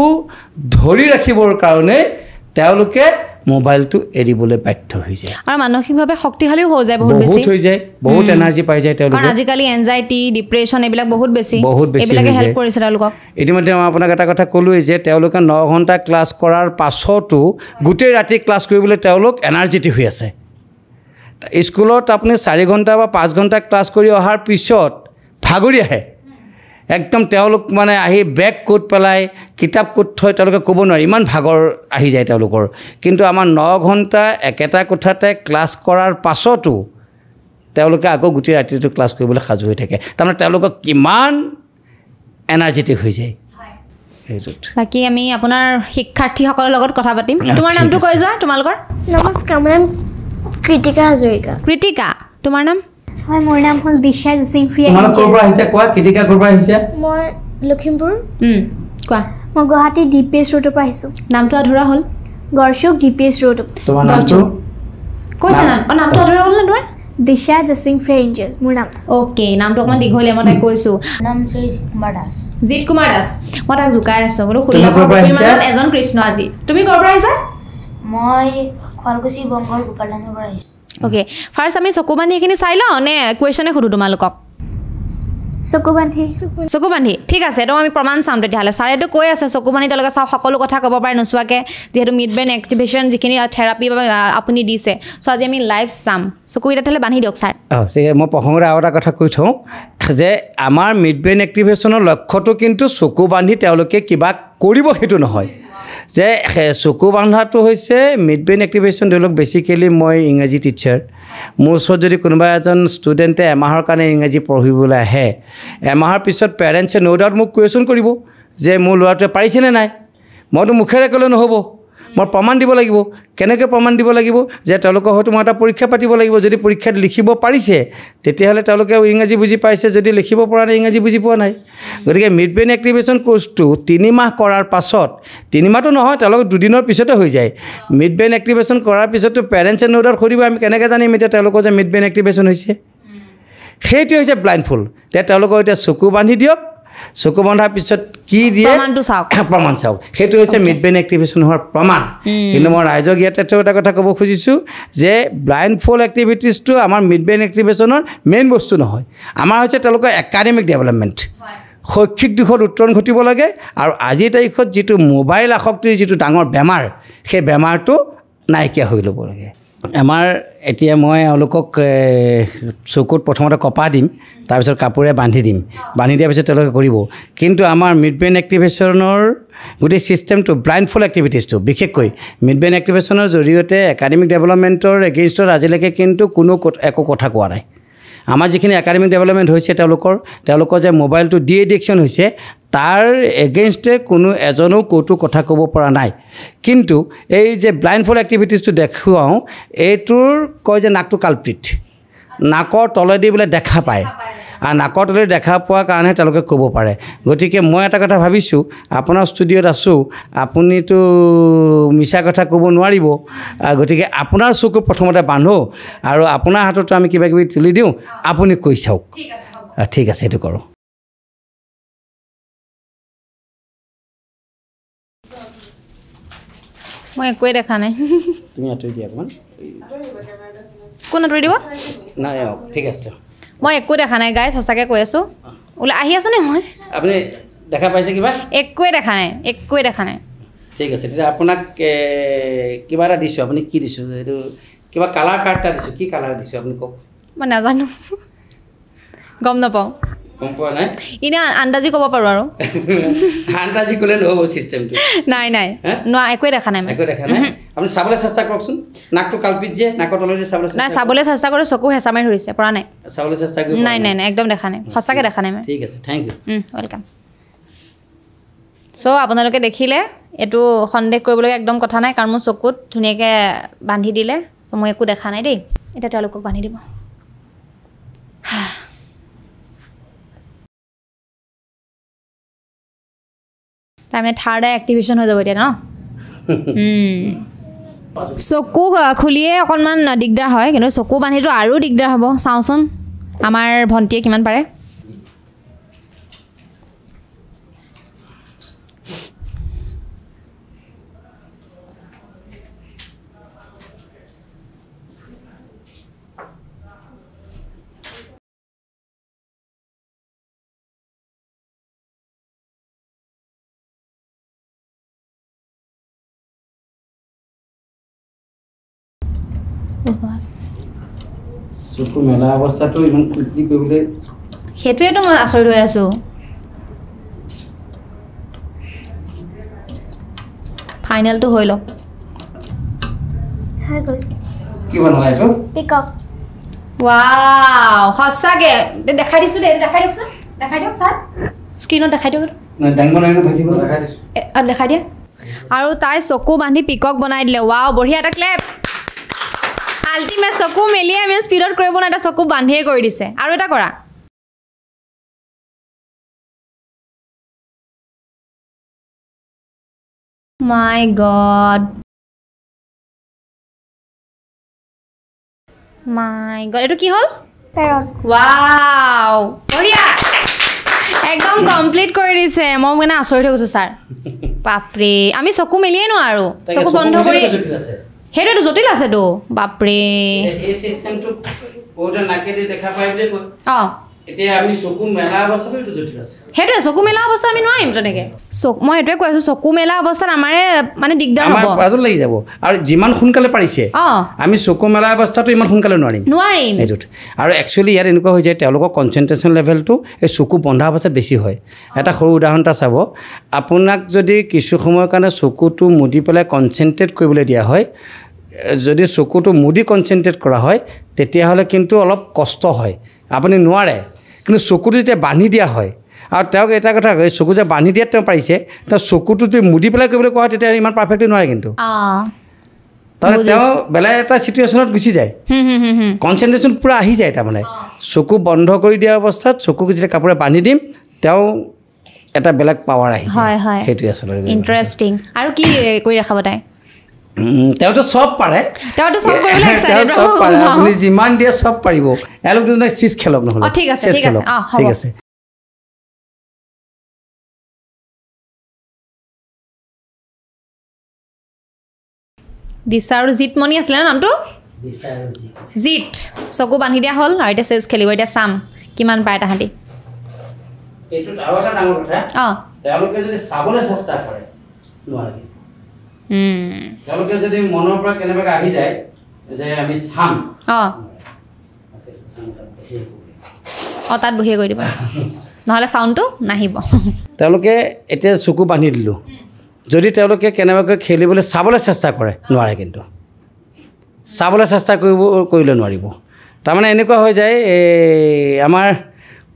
ধৰি ৰাখিবৰ কাৰণে তেওঁলোকে মোবাইলটো এৰিবলৈ বাধ্য হৈ যায় আৰু মানসিকভাৱে শক্তিশালীও হৈ যায় বহুত বহুত এনাৰ্জি পাই যায় তেওঁলোকে কাৰণ আজিকালি এনজাইটি ডিপ্ৰেশ্যন এইবিলাক বহুত বেছি এইবিলাকে হেল্প কৰিছে তেওঁলোকক ইতিমধ্যে মই আপোনাক এটা কথা ক'লোৱেই যে তেওঁলোকে 9 ঘণ্টা ক্লাছ কৰাৰ পাছতো গোটেই ৰাতি ক্লাছ কৰিবলৈ তেওঁলোক এনাৰ্জেটিক হৈ আছে স্কুলত আপুনি 4 ঘণ্টা বা 5 ঘণ্টা ক্লাছ কৰি অহাৰ পিছত ভাগৰি আহে একদম তেওঁলোক মানে আহি বেগ কোট পেলাই কিতাপ কোট থৈ তেওঁলোকে ক'ব নোৱাৰে ইমান ভাগৰ আহি যায় তেওঁলোকৰ কিন্তু আমাৰ 9 ঘণ্টা একেটা কোঠাতে ক্লাছ কৰাৰ পাছতো তেওঁলোকে আকৌ গোটেই ৰাতিটো ক্লাছ কৰিবলৈ সাজু হৈ থাকে তাৰমানে তেওঁলোকক কিমান এনাৰ্জেটিক হৈ যায় বাকী আমি আপোনাৰ শিক্ষাৰ্থীসকলৰ লগত কথা পাতিম তোমাৰ নামটো কৈ যোৱা তোমালোকৰ নমস্কাৰ মোৰ নাম কৃতিকা হাজৰিকা কৃতিকা তোমাৰ নাম হয় মোৰ নাম হ'ল দিশা সিং ফ্ৰী তোমাৰ ক'ৰ পৰা আহিছে কোৱা কৃতিকা ক'ৰ পৰা আহিছে মই লখিমপুৰ কোৱা মই গুৱাহাটী ডিপিএছ ৰোডৰ পৰা আহিছোঁ নামটো আধৰুৱা হ'ল গড়চুক ডিপিএছ ৰোড তোমাৰ নামটো কৈছে নামটো আধৰুৱা হ'ল নে তোমাৰ দিশা সিং ফ্ৰী এঞ্জেল মোৰ নাম অ'কে নামটো অকণমান দীঘলীয়া মই তাইক কৈছোঁ নাম শ্ৰী কুমাৰ দাস জিৎ কুমাৰ দাস মই তাক জোকাই আছোঁ বোলো এজন কৃষ্ণ আজি তুমি ক'ৰ পৰা আহিছা মই শুৱালকুছি বংগৰ গোপালধানৰ পৰা আহিছোঁ অ'কে ফাৰ্ষ্ট আমি চকুবান্ধি এইখিনি চাই লওঁ নে কুৱেশ্যনে সোধোঁ তোমালোকক চকুবান্ধি ঠিক আছে তো আমি প্ৰমাণ চাম তেতিয়াহ'লে ছাৰেতো কৈ আছে চকুবান্ধি তেওঁলোকে চাওক সকলো কথা ক'ব পাৰে নোচোৱাকৈ যিহেতু মিড ব্ৰেইন এক্টিভেশ্যন যিখিনি থেৰাপি আপুনি দিছে চ' আজি আমি লাইভ চাম চকুকেইটা তেতিয়াহ'লে বান্ধি দিয়ক ছাৰ ঠিক আছে মই প্ৰসংগত আৰু এটা কথা কৈ থওঁ যে আমাৰ মিড ব্ৰেইন এক্টিভেশ্যনৰ লক্ষ্যটো কিন্তু চকু বান্ধি তেওঁলোকে কিবা কৰিব সেইটো নহয় যে চকু বান্ধাটো হৈছে মিড ব্ৰেইন এক্টিভেশ্যন। ধৰি লওক বেচিকেলি মই ইংৰাজী টিচাৰ, মোৰ ওচৰত যদি কোনোবা এজন ষ্টুডেণ্টে এমাহৰ কাৰণে ইংৰাজী পঢ়িবলৈ আহে, এমাহৰ পিছত পেৰেণ্টছে ন' ডাউট মোক কুৱেশ্যন কৰিব যে মোৰ ল'ৰাটোৱে পাৰিছেনে নাই। মইতো মুখেৰে ক'লে নহ'ব, মই প্ৰমাণ দিব লাগিব। কেনেকৈ প্ৰমাণ দিব লাগিব? যে তেওঁলোকক হয়তো মই এটা পৰীক্ষা পাতিব লাগিব। যদি পৰীক্ষাত লিখিব পাৰিছে তেতিয়াহ'লে তেওঁলোকে ইংৰাজী বুজি পাইছে, যদি লিখিব পৰা নাই ইংৰাজী বুজি পোৱা নাই। গতিকে মিড ব্ৰেইন এক্টিভেশ্যন কোৰ্চটো 3 মাহ কৰাৰ পাছত, 3 মাহটো নহয়, তেওঁলোকক 2 দিনৰ পিছতে হৈ যায়। মিড ব্ৰেইন এক্টিভেশ্যন কৰাৰ পিছতো পেৰেণ্টছে ন' ডাউট সুধিব আমি কেনেকৈ জানিম এতিয়া তেওঁলোকৰ যে মিড ব্ৰেইন এক্টিভেশ্যন হৈছে। সেইটো হৈছে ব্লাইণ্ড ফুল। তেওঁলোকক এতিয়া চকু বান্ধি দিয়ক, চকু বন্ধাৰ পিছত কি দিয়ে প্ৰমাণ চাওক। সেইটো হৈছে মিড ব্ৰেইন এক্টিভেশ্যন হোৱাৰ প্ৰমাণ। কিন্তু মই ৰাইজক ইয়াতে এটা কথা ক'ব খুজিছোঁ যে ব্লাইণ্ড ফুল এক্টিভিটিছটো আমাৰ মিড ব্ৰেইন এক্টিভেশ্যনৰ মেইন বস্তু নহয়। আমাৰ হৈছে তেওঁলোকৰ একাডেমিক ডেভেলপমেণ্ট, শৈক্ষিক দিশত উত্তৰণ ঘটিব লাগে। আৰু আজিৰ তাৰিখত যিটো মোবাইল আসক্তিৰ যিটো ডাঙৰ বেমাৰ, সেই বেমাৰটো নাইকিয়া হৈ ল'ব লাগে। আমাৰ এতিয়া মই এওঁলোকক চকুত প্ৰথমতে কপা দিম, তাৰপিছত কাপোৰে বান্ধি দিম। বান্ধি দিয়াৰ পিছত তেওঁলোকে কৰিব। কিন্তু আমাৰ মিড ব্ৰেইন এক্টিভেশ্যনৰ গোটেই ছিষ্টেমটো, ব্লাইণ্ড ফুল এক্টিভিটিছটো বিশেষকৈ মিড ব্ৰেইন এক্টিভেশ্যনৰ জৰিয়তে একাডেমিক ডেভেলপমেণ্টৰ এগেইনষ্টত আজিলৈকে কিন্তু একো কথা কোৱা নাই। আমাৰ যিখিনি একাডেমিক ডেভেলপমেণ্ট হৈছে তেওঁলোকৰ যে মোবাইলটো ডি এডিকশ্যন হৈছে, তাৰ এগেইনষ্টে কোনো এজনেও ক'তো কথা ক'ব পৰা নাই। কিন্তু এই যে ব্লাইণ্ড ফুল এক্টিভিটিছটো দেখুৱাওঁ, এইটোৰ কয় যে নাকটো কালপ্ৰিট, নাকৰ তলেদি বোলে দেখা পায়, আৰু নাকৰ তলেদি দেখা পোৱাৰ কাৰণেহে তেওঁলোকে ক'ব পাৰে। গতিকে মই এটা কথা ভাবিছোঁ, আপোনাৰ ষ্টুডিঅ'ত আছোঁ, আপুনিতো মিছা কথা ক'ব নোৱাৰিব। গতিকে আপোনাৰ চকু প্ৰথমতে বান্ধো আৰু আপোনাৰ হাততো আমি কিবা কিবি তুলি দিওঁ, আপুনি কৈ চাওক। ঠিক আছে, সেইটো কৰোঁ। মই একোৱে দেখা নাই। তুমি আঁতৰি দিয়া অকণমান। কোন আঁতৰি দিব? নাই, ঠিক আছে। মই একো দেখা নাই গাইজ, সঁচাকৈ কৈ আছোঁ। ওলাই আহি আছোঁ নে মই? আপুনি দেখা পাইছে কিবা? একোৱে দেখা নাই, একোৱে দেখা নাই। ঠিক আছে, তেতিয়া আপোনাক কিবা এটা দিছোঁ। আপুনি কি দিছোঁ? এইটো কিবা কালাৰ কাৰ্ড এটা দিছোঁ। কি কালাৰ দিছোঁ আপুনি কওক। মই নাজানো, গম নাপাওঁ। গম পোৱা নাই? এনেই আন্দাজি ক'ব পাৰোঁ আৰু। আন্দাজি ক'লে নহ'ব চিষ্টেমটো। নাই নোৱাৰা, একোৱে দেখা নাই। একো দেখা নাই। আপুনি চাবলৈ চেষ্টা কৰকচোন। নাকটো কালপিত যে, নাকৰ তলেদি চাবলৈ চেষ্টা। নাই, চাবলৈ চেষ্টা কৰোঁ, চকু হেঁচা মাৰি ধৰিছে, পৰা নাই। চাবলৈ চেষ্টা কৰি নাই, একদম দেখা নাই, সঁচাকৈ দেখা নাই মই। ঠিক আছে, থেংক ইউ। ৱেলকাম। চ' আপোনালোকে দেখিলে, এইটো সন্দেহ কৰিবলগীয়া একদম কথা নাই, কাৰণ মোৰ চকুত ধুনীয়াকৈ বান্ধি দিলে। চ' মই একো দেখা নাই দেই। এতিয়া তেওঁলোকক বান্ধি দিব। তাৰমানে থাৰ্ড আই এক্টিভেশ্যন হৈ যাব এতিয়া ন। চকু খুলিয়ে অকণমান দিগদাৰ হয়, কিন্তু চকু বান্ধিটো আৰু দিগদাৰ হ'ব। চাওঁচোন আমাৰ ভণ্টিয়ে কিমান পাৰে। চকু মেলা অৱস্থাটো ইমান কুইকলি কৰিবলৈ, সেইটোৱেতো মই আচৰিত হৈ আছোঁ। ফাইনেলটো হৈ লওক। হৈ গ'ল। কি বনালা এইটো? পিকক। ৱাও, সঁচাকৈ দেখাই দিছোঁ দেই। এইটো দেখাই দিয়কচোন, দেখাই দিয়ক ছাৰ, স্ক্ৰীণত দেখাই দিয়ক। দাংবন ভাজিব দেখাই দিছোঁ। দেখাই দিয়া। আৰু তাই চকু বান্ধি পিকক বনাই দিলে। ৱাও, বঢ়িয়া, এটা ক্লেপ। আল্টিমেট চকু মেলিয়ে আমি স্পীডত কৰিব নাই, এটা চকু বান্ধিয়ে কৰি দিছে। আৰু এটা কৰা। মাই গড, এইটো কি হ'ল? পেৰট। ৱাও, বঢ়িয়া, একদম কমপ্লিট কৰি দিছে। মই মানে আচৰিত হৈ গৈছোঁ ছাৰ। বাপৰে, আমি চকু মেলিয়ে নোৱাৰোঁ, চকু বন্ধ কৰি। সেইটোৱেতো জটিল আছেতো, বাপৰে। এই চিষ্টেমটো বহুতে নাকেদি দেখা পায় বুলি কয়। অঁ, এতিয়া আমি চকু মেলা অৱস্থাটো এইটো জটিল আছে সেইটোৱে চকু মেলা অৱস্থা আমি নোৱাৰিম তেনেকৈ মই এইটোৱে কৈ আছোঁ চকু মেলা অৱস্থাত আমাৰে মানে দিগদাৰ হ'ব পাজল লাগি যাব আৰু যিমান সোনকালে পাৰিছে আমি চকু মেলা অৱস্থাটো ইমান সোনকালে নোৱাৰিম এইটোত আৰু একচুৱেলি ইয়াত এনেকুৱা হৈ যায় তেওঁলোকৰ কনচেনট্ৰেশ্যন লেভেলটো এই চকু বন্ধা অৱস্থাত বেছি হয় এটা সৰু উদাহৰণ এটা চাব আপোনাক যদি কিছু সময়ৰ কাৰণে চকুটো মুদি পেলাই কনচেনট্ৰেট কৰিবলৈ দিয়া হয় যদি চকুটো মুদি কনচেনট্ৰেট কৰা হয় তেতিয়াহ'লে কিন্তু অলপ কষ্ট হয় আপুনি নোৱাৰে কিন্তু চকুটো যেতিয়া বান্ধি দিয়া হয় আৰু তেওঁক এটা কথা কয় চকু যে বান্ধি দিয়াত তেওঁ পাৰিছে তেওঁ চকুটো যদি মুদি পেলাই কৰিবলৈ কোৱা হয় তেতিয়া ইমান পাৰফেক্টলি নোৱাৰে কিন্তু তাৰমানে তেওঁ বেলেগ এটা চিটুৱেশ্যনত গুচি যায় কনচেনট্ৰেশ্যন পূৰা আহি যায় তাৰমানে চকু বন্ধ কৰি দিয়া অৱস্থাত চকুক যেতিয়া কাপোৰে বান্ধি দিম তেওঁ এটা বেলেগ পাৱাৰ আহি যায় সেইটোৱে আচলতে ইণ্টাৰেষ্টিং আৰু কি কৰি দেখাব তাই তেওঁতো চব পাৰে আপুনি যিমান দিয়ে চব পাৰিব এওঁলোক দুজনে চিজ খেলক নহ'লে ঠিক আছে ঠিক আছে দিশা আৰু জিতমণি আছিলে নামটো জিত চকু বান্ধি দিয়া হ'ল আৰু এতিয়া চেজ খেলিব এতিয়া চাম কিমান পায় তাহাঁতি এইটোত আৰু এটা ডাঙৰ কথা তেওঁলোকে যদি চাবলৈ চেষ্টা কৰে নোৱাৰে তেওঁলোকে যদি মনৰ পৰা কেনেবাকৈ আহি যায় যে আমি চাম তাত বহিয়ে কৰি দিব নহ'লে চাউণ্ডটো নাহিব তেওঁলোকে এতিয়া চকু বান্ধি দিলোঁ যদি তেওঁলোকে কেনেবাকৈ খেলিবলৈ চাবলৈ চেষ্টা কৰে নোৱাৰে কিন্তু চাবলৈ চেষ্টা কৰিলে নোৱাৰিব তাৰমানে এনেকুৱা হৈ যায় আমাৰ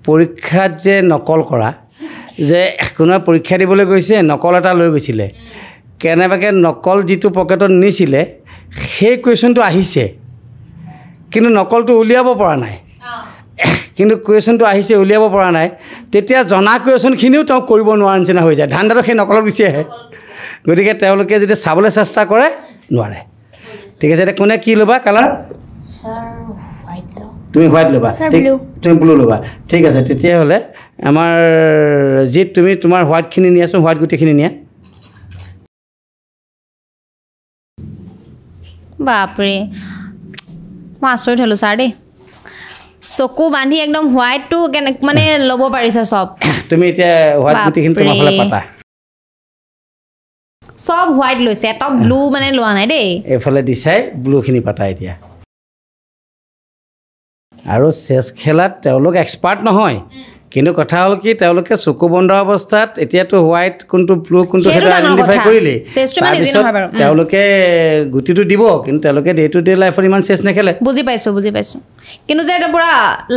পৰীক্ষাত যে নকল কৰা যে কোনোবা পৰীক্ষা দিবলৈ গৈছে নকল এটা লৈ গৈছিলে কেনেবাকৈ নকল যিটো পকেটত নিছিলে সেই কুৱেশ্যনটো আহিছে কিন্তু নকলটো উলিয়াব পৰা নাই কিন্তু কুৱেশ্যনটো আহিছে উলিয়াব পৰা নাই তেতিয়া জনা কুৱেশ্যনখিনিও তেওঁ কৰিব নোৱাৰা নিচিনা হৈ যায় ধান্দাটো সেই নকলত গুচি আহে গতিকে তেওঁলোকে যদি চাবলৈ চেষ্টা কৰে নোৱাৰে ঠিক আছে এতিয়া কোনে কি ল'বা কালাৰ তুমি হোৱাইট ল'বা তুমি ব্লু ল'বা ঠিক আছে তেতিয়াহ'লে আমাৰ যি তুমি তোমাৰ হোৱাইটখিনি নিয়াচোন হোৱাইট গোটেইখিনি নিয়া বাপৰে মই আচৰিত হ'লোঁ ছাৰ দেই চকু বান্ধি একদম হোৱাইটটো কেনে মানে ল'ব পাৰিছে চব তুমি এতিয়া হোৱাইট গোটেইখিনি তোমাৰ ফালে পাতা চব হোৱাইট লৈছে এটা ব্লু মানে লোৱা নাই দেই এইফালে দিছাই ব্লুখিনি পাতা এতিয়া আৰু চেছ খেলাত তেওঁলোক এক্সপাৰ্ট নহয় কিন্তু কথা হ'ল কি তেওঁলোকে চকু বন্ধ অৱস্থাত এতিয়াতো হোৱাইট কোনটো ব্লু কোনটো সেইটো আইডেণ্টিফাই কৰিলে তেওঁলোকে গুটিটো দিব কিন্তু তেওঁলোকে ডে টু ডে লাইফত ইমান চেছ নেখেলে বুজি পাইছোঁ কিন্তু যে এটা পূৰা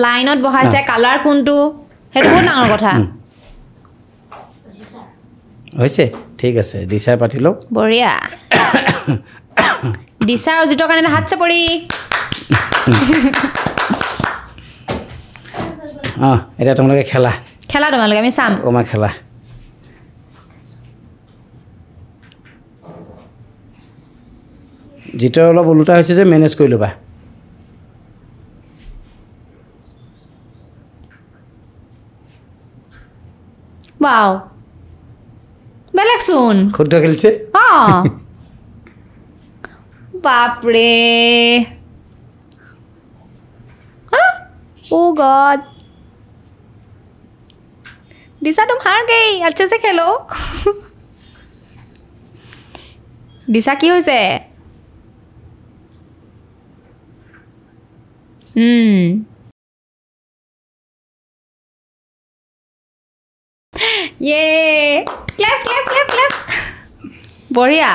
লাইনত বহাইছে কালাৰ কোনটো সেইটো বহুত ডাঙৰ কথা হৈছে ঠিক আছে দিশাই পাতি লওক বঢ়িয়া দিশা আৰু জিতৰ কাৰণে হাত চাপৰি এতিয়া তোমালোকে খেলা তোমালোকে আমি চাম অকণমান খেলা জিতৰ অলপ ওলোটা হৈছে যে মেনেজ কৰি ল'বা ৱাও বেলেগচোন শুদ্ধ খেলিছে বাপৰে ओ गॉड दिशा तुम हार गई अच्छे से खेलो दिशा की होइसे ये क्लैप क्लैप क्लैप क्लैप बढ़िया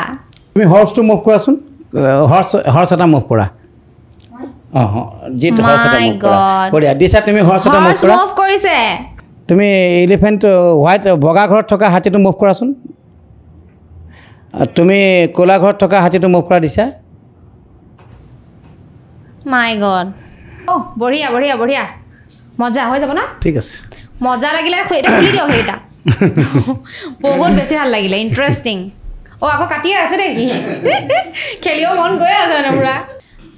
তুমি হৰ্চটো মুভ কৰাচোন হৰ্চ এটা মুভ কৰা জিত হৰ্চ এটা মুভ কৰা বঢ়িয়া দিশা তুমি হৰ্চ এটা মুভ কৰা মুভ কৰিছে তুমি এলিফেণ্ট হোৱাইট বগা ঘৰত থকা হাতীটো মুভ কৰাচোন তুমি ক'লা ঘৰত থকা হাতীটো মুভ কৰা দিছা মাই গড বঢ়িয়া বঢ়িয়া বঢ়িয়া মজা হৈ যাব না ঠিক আছে মজা লাগিলে এটা খুলি দিয়ক সেইটা বহুত বেছি ভাল লাগিলে ইণ্টাৰেষ্টিং আকৌ কাটিয়ে আছে দেখি খেলিব মন গৈ আছে মানে পুৰা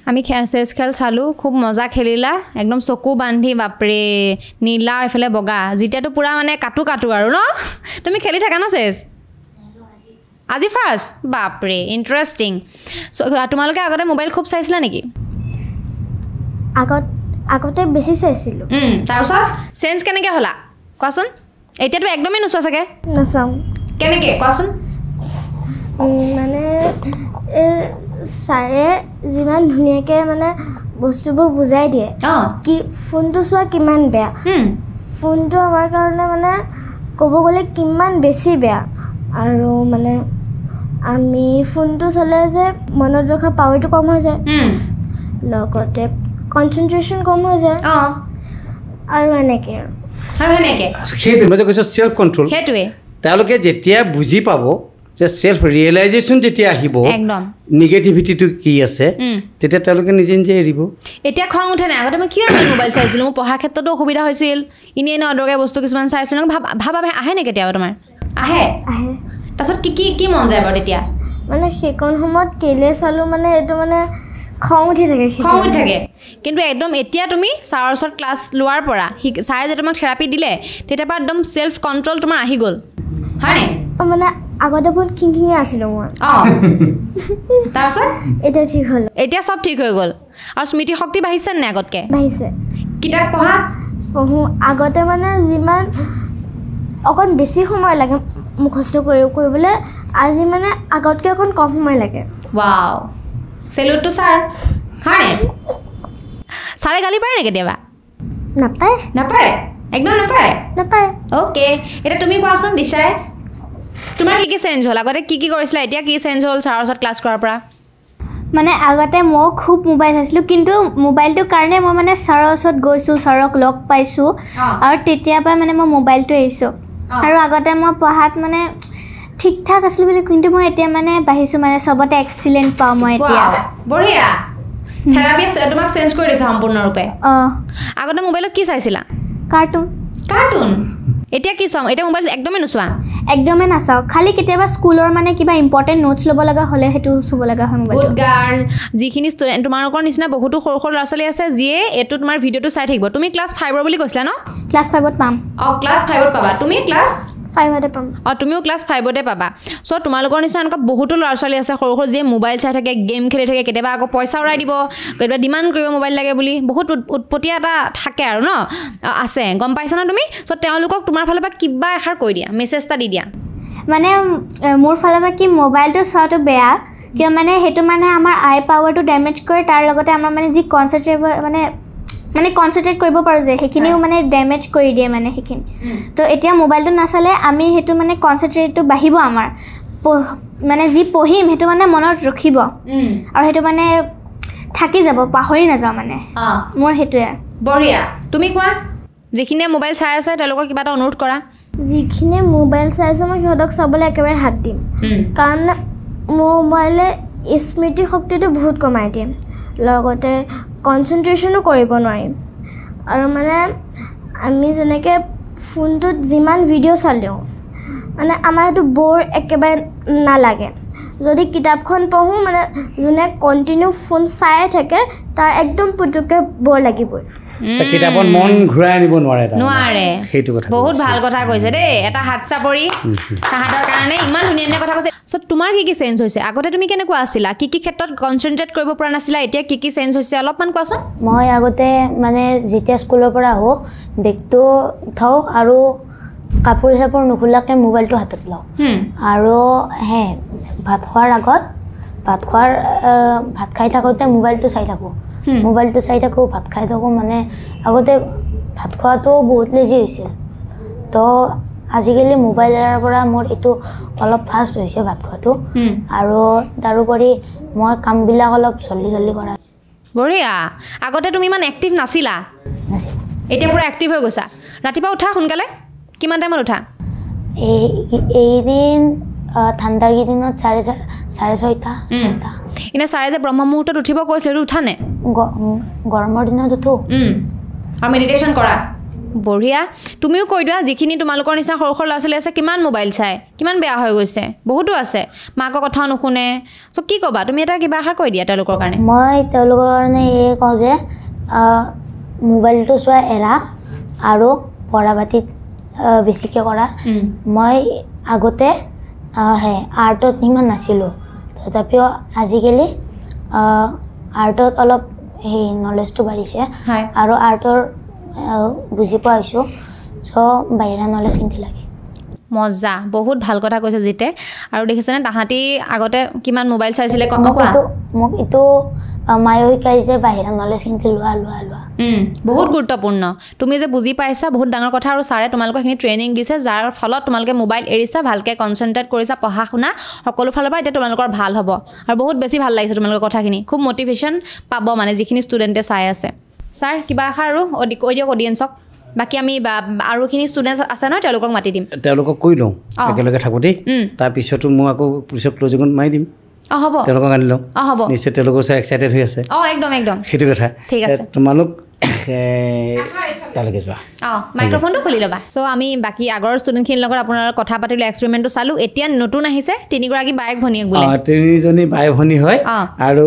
আমি চেছ খেল চালোঁ খুব মজা খেলিলা একদম চকু বান্ধি বাপৰে নীলা আৰু এইফালে বগা যেতিয়াতো পূৰা মানে কাটো আৰু ন তুমি খেলি থাকা ন চেছ আজি ফাৰ্ষ্ট বাপৰে ইণ্টাৰেষ্টিং তোমালোকে আগতে মোবাইল খুব চাইছিলা নেকি আগতে বেছি চাইছিলোঁ তাৰপিছত চেঞ্জ কেনেকৈ হ'লা কোৱাচোন এতিয়াতো একদমেই নোচোৱা চাগে নাচাওঁ কেনেকৈ কোৱাচোন মানে ছাৰে যিমান ধুনীয়াকৈ মানে বস্তুবোৰ বুজাই দিয়ে কি ফোনটো চোৱা কিমান বেয়া ফোনটো আমাৰ কাৰণে মানে ক'ব গ'লে কিমান বেছি বেয়া আৰু মানে আমি ফোনটো চালে যে মনত ৰখা পাৱাৰটো কম হৈ যায় লগতে কনচেনট্ৰেশ্যন কম হৈ যায় আৰু এনেকৈ সেইটো মই যে কৈছোঁ চেল্ফ কণ্ট্ৰল সেইটোৱে তেওঁলোকে যেতিয়া বুজি পাব যে চেল্ফ ৰিয়েলাইজেশ্যন যেতিয়া আহিব একদম নিগেটিভিটিটো কি আছে তেতিয়া তেওঁলোকে নিজে নিজে এৰিব এতিয়া খং উঠে নাই আগতে মই কিয় মোবাইল চাইছিলোঁ মোৰ পঢ়াৰ ক্ষেত্ৰতো অসুবিধা হৈছিল এনেই অদৰকাৰী বস্তু কিছুমান চাইছিলোঁ ভাবা আহে নে কেতিয়াবা তোমাৰ আহে তাৰপিছত কি মন যায় বাৰু তেতিয়া মানে সেইকণ সময়ত কেলৈ চালোঁ মানে এইটো মানে খং উঠি থাকে কিন্তু একদম এতিয়া তুমি ছাৰৰ ওচৰত ক্লাছ লোৱাৰ পৰা ছাৰে যে তোমাক থেৰাপি দিলে তেতিয়াৰ পৰা একদম চেল্ফ কণ্ট্ৰল তোমাৰ আহি গ'ল হয়নে মানে আগতে বহুত খিংখিঙে আছিলোঁ মই তাৰপিছত এতিয়া ঠিক হ'ল এতিয়া চব ঠিক হৈ গ'ল আৰু স্মৃতি শক্তি বাঢ়িছে নে আগতকৈ বাঢ়িছে কিতাপ পঢ়োঁ আগতে মানে যিমান অকণ বেছি সময় লাগে মুখস্থ কৰিবলৈ আজি মানে আগতকৈ অকণ কম সময় লাগে ৱাও চেলুট টু ছাৰ হয়নে ছাৰে গালি পাৰে নে কেতিয়াবা নাপায় একদম নাপাৰে অ'কে এতিয়া তুমি কোৱাচোন দিশাই তোমাৰ কি চেঞ্জ হ'ল আগতে কি কৰিছিলা এতিয়া কি চেঞ্জ হ'ল ছাৰৰ ওচৰত ক্লাছ কৰাৰ পৰা মানে আগতে মই খুব মোবাইল চাইছিলোঁ কিন্তু মোবাইলটোৰ কাৰণে মই মানে ছাৰৰ ওচৰত গৈছোঁ ছাৰক লগ পাইছোঁ আৰু তেতিয়াৰ পৰা মানে মই মোবাইলটো এৰিছোঁ আৰু আগতে মই পঢ়াত মানে ঠিক ঠাক আছিলোঁ বুলি কিন্তু মই এতিয়া মানে বাঢ়িছোঁ মানে চবতে এক্সিলেণ্ট পাওঁ মই এতিয়া বঢ়িয়া থেৰাপি তোমাক চেঞ্জ কৰি দিছে সম্পূৰ্ণৰূপে আগতে মোবাইলত কি চাইছিলা কাৰ্টুন এতিয়া কি চাওঁ এতিয়া মোবাইল একদমেই নোচোৱা একদমেই নাচাওঁ খালি কেতিয়াবা স্কুলৰ মানে কিবা ইম্পৰ্টেণ্ট নোটছ ল'ব লগা হ'লে সেইটো চুব লগা হয় মোবাইল গুড গাৰ্ল যিখিনি ষ্টুডেণ্ট তোমালোকৰ নিচিনা বহুতো সৰু ল'ৰা ছোৱালী আছে যিয়ে এইটো তোমাৰ ভিডিঅ'টো চাই থাকিব তুমি ক্লাছ 5ৰ বুলি কৈছিলা ন ক্লাছ 5ত পাম ক্লাছ 5ত পাবা তুমি ক্লাছ 5তে পাম তুমিও ক্লাছ 5তে পাবা চ' তোমালোকৰ নিচিনা এনেকুৱা বহুতো ল'ৰা ছোৱালী আছে সৰু যিয়ে মোবাইল চাই থাকে গেম খেলি থাকে কেতিয়াবা আকৌ পইচা উৰাই দিব কেতিয়াবা ডিমাণ্ড কৰিব মোবাইল লাগে বুলি বহুত উৎপতীয়া এটা থাকে আৰু ন আছে গম পাইছা ন তুমি চ' তেওঁলোকক তোমাৰ ফালৰ পৰা কিবা এষাৰ কৈ দিয়া মেছেজ এটা দি দিয়া মানে মোৰ ফালৰ পৰা কি মোবাইলটো চোৱাটো বেয়া কিয় মানে সেইটো মানে আমাৰ আই পাৱাৰটো ডেমেজ কৰে তাৰ লগতে আমাৰ মানে যি কনচেনট্ৰেট কৰিব পাৰোঁ যে সেইখিনিও মানে ডেমেজ কৰি দিয়ে মানে সেইখিনি তো এতিয়া মোবাইলটো নাচালে আমি সেইটো মানে কনচেনট্ৰেটটো বাঢ়িব আমাৰ মানে যি পঢ়িম সেইটো মানে মনত ৰখিব আৰু সেইটো মানে থাকি যাব পাহৰি নাযাওঁ মানে মোৰ সেইটোৱে বঢ়িয়া তুমি কোৱা যিখিনিয়ে মোবাইল চাই আছে তেওঁলোকক কিবা এটা অনুৰোধ কৰা যিখিনিয়ে মোবাইল চাই আছে মই সিহঁতক চাবলৈ একেবাৰে হাত দিম কাৰণ মোবাইলে স্মৃতি শক্তিটো বহুত কমাই দিয়ে লগতে কনচেনট্ৰেশ্যনো কৰিব নোৱাৰিম আৰু মানে আমি যেনেকৈ ফোনটোত যিমান ভিডিঅ' চালেও মানে আমাৰ সেইটো ব'ৰ একেবাৰে নালাগে যদি কিতাপখন পঢ়োঁ মানে যোনে কণ্টিনিউ ফোন চাই থাকে তাৰ একদম পুতুককৈ ব'ৰ লাগিবই কিতাপত মন ঘূৰাই আনিব নোৱাৰে সেইটো কথা বহুত ভাল কথা কৈছে দেই এটা হাত চাপৰি তাহাঁতৰ কাৰণে ইমান ধুনীয়া কথা কৈছে চ' তোমাৰ কি চেঞ্জ হৈছে আগতে তুমি কেনেকুৱা আছিলা কি ক্ষেত্ৰত কনচেনট্ৰেট কৰিব পৰা নাছিলা এতিয়া কি চেঞ্জ হৈছে অলপমান কোৱাচোন মই আগতে মানে যেতিয়া স্কুলৰ পৰা আহোঁ বেগটো উঠাওঁ আৰু কাপোৰ চাপোৰ নুখোলাকৈ মোবাইলটো হাতত লওঁ আৰু ভাত খোৱাৰ আগত ভাত খাই থাকোঁতে মোবাইলটো চাই থাকোঁ ভাত খাই থাকোঁ মানে আগতে ভাত খোৱাটো বহুত লেজি হৈছিল তো আজিকালি মোবাইল এৰাৰ পৰা মোৰ এইটো অলপ ফাষ্ট হৈছে ভাত খোৱাটো আৰু তাৰোপৰি মই কামবিলাক অলপ জল্দি কৰা বঢ়িয়া আগতে তুমি ইমান এক্টিভ নাছিলা এতিয়া পুৰা এক্টিভ হৈ গৈছা ৰাতিপুৱা উঠা সোনকালে কিমান টাইমত উঠা এইদিন ঠাণ্ডাৰ কেইদিনত 6:30 এনে ছাৰে যে ব্ৰহ্ম মুহূৰ্তত উঠিব কৈছিলে সেইটো উঠা নে গৰমৰ দিনত উঠো আৰু মেডিটেশ্যন কৰা বঢ়িয়া তুমিও কৈ দিয়া যিখিনি তোমালোকৰ নিচিনা সৰু ল'ৰা ছোৱালী আছে কিমান মোবাইল চাই কিমান বেয়া হৈ গৈছে বহুতো আছে মাকৰ কথাও নুশুনে চ' কি ক'বা তুমি এটা কিবা এষাৰ কৈ দিয়া তেওঁলোকৰ কাৰণে মই তেওঁলোকৰ কাৰণে এই কওঁ যে মোবাইলটো চোৱা এৰা আৰু পঢ়া পাতিত বেছিকৈ কৰা মই আগতে আৰ্টত ইমান নাছিলোঁ তথাপিও আজিকালি আৰ্টত অলপ সেই নলেজটো বাঢ়িছে হয় আৰু আৰ্টৰ বুজি পোৱা হৈছোঁ চ' বাহিৰা নলেজ কিনি লাগে মজা বহুত ভাল কথা কৈছে জিতে আৰু দেখিছেনে তাহাঁতি আগতে কিমান মোবাইল চাইছিলে মোক এইটো মায়ে শিকাইছে বাহিৰা নলেজ কিনি লোৱা বহুত গুৰুত্বপূৰ্ণ তুমি যে বুজি পাইছা বহুত ডাঙৰ কথা আৰু ছাৰে তোমালোকক সেইখিনি ট্ৰেইনিং দিছে যাৰ ফলত তোমালোকে মোবাইল এৰিছা ভালকৈ কনচেনট্ৰেট কৰিছা পঢ়া শুনা সকলো ফালৰ পৰা এতিয়া তোমালোকৰ ভাল হ'ব আৰু বহুত বেছি ভাল লাগিছে তোমালোকৰ কথাখিনি খুব মটিভেশ্যন পাব মানে যিখিনি ষ্টুডেণ্টে চাই আছে ছাৰ কিবা এষাৰ আৰু কৈ দিয়ক অডিয়েঞ্চক বাকী আমি আৰুখিনি ষ্টুডেণ্টছ আছে নহয় তেওঁলোকক মাতি দিম তেওঁলোকক কৈ লওঁ একেলগে থাকোঁতেই তাৰপিছতো মই আকৌ পিছত ক্লজিঙত মাৰি দিম হ'ব তেওঁলোকক আনি লওঁ হ'ব নিশ্চয় তেওঁলোকৰ চাই এক্সাইটেড হৈ আছে একদম একদম সেইটো কথা ঠিক আছে তোমালোক তালৈকে যোৱা মাইক্ৰফোনটো খুলি ল'বা চ' আমি বাকী আগৰ ষ্টুডেণ্টখিনিৰ লগত আপোনাৰ কথা পাতিলোঁ এক্সপেৰিমেণ্টটো চালোঁ এতিয়া নতুন আহিছে 3গৰাকী বায়েক ভনীয়েক বোলে 3জনী বাই ভনী হয় আৰু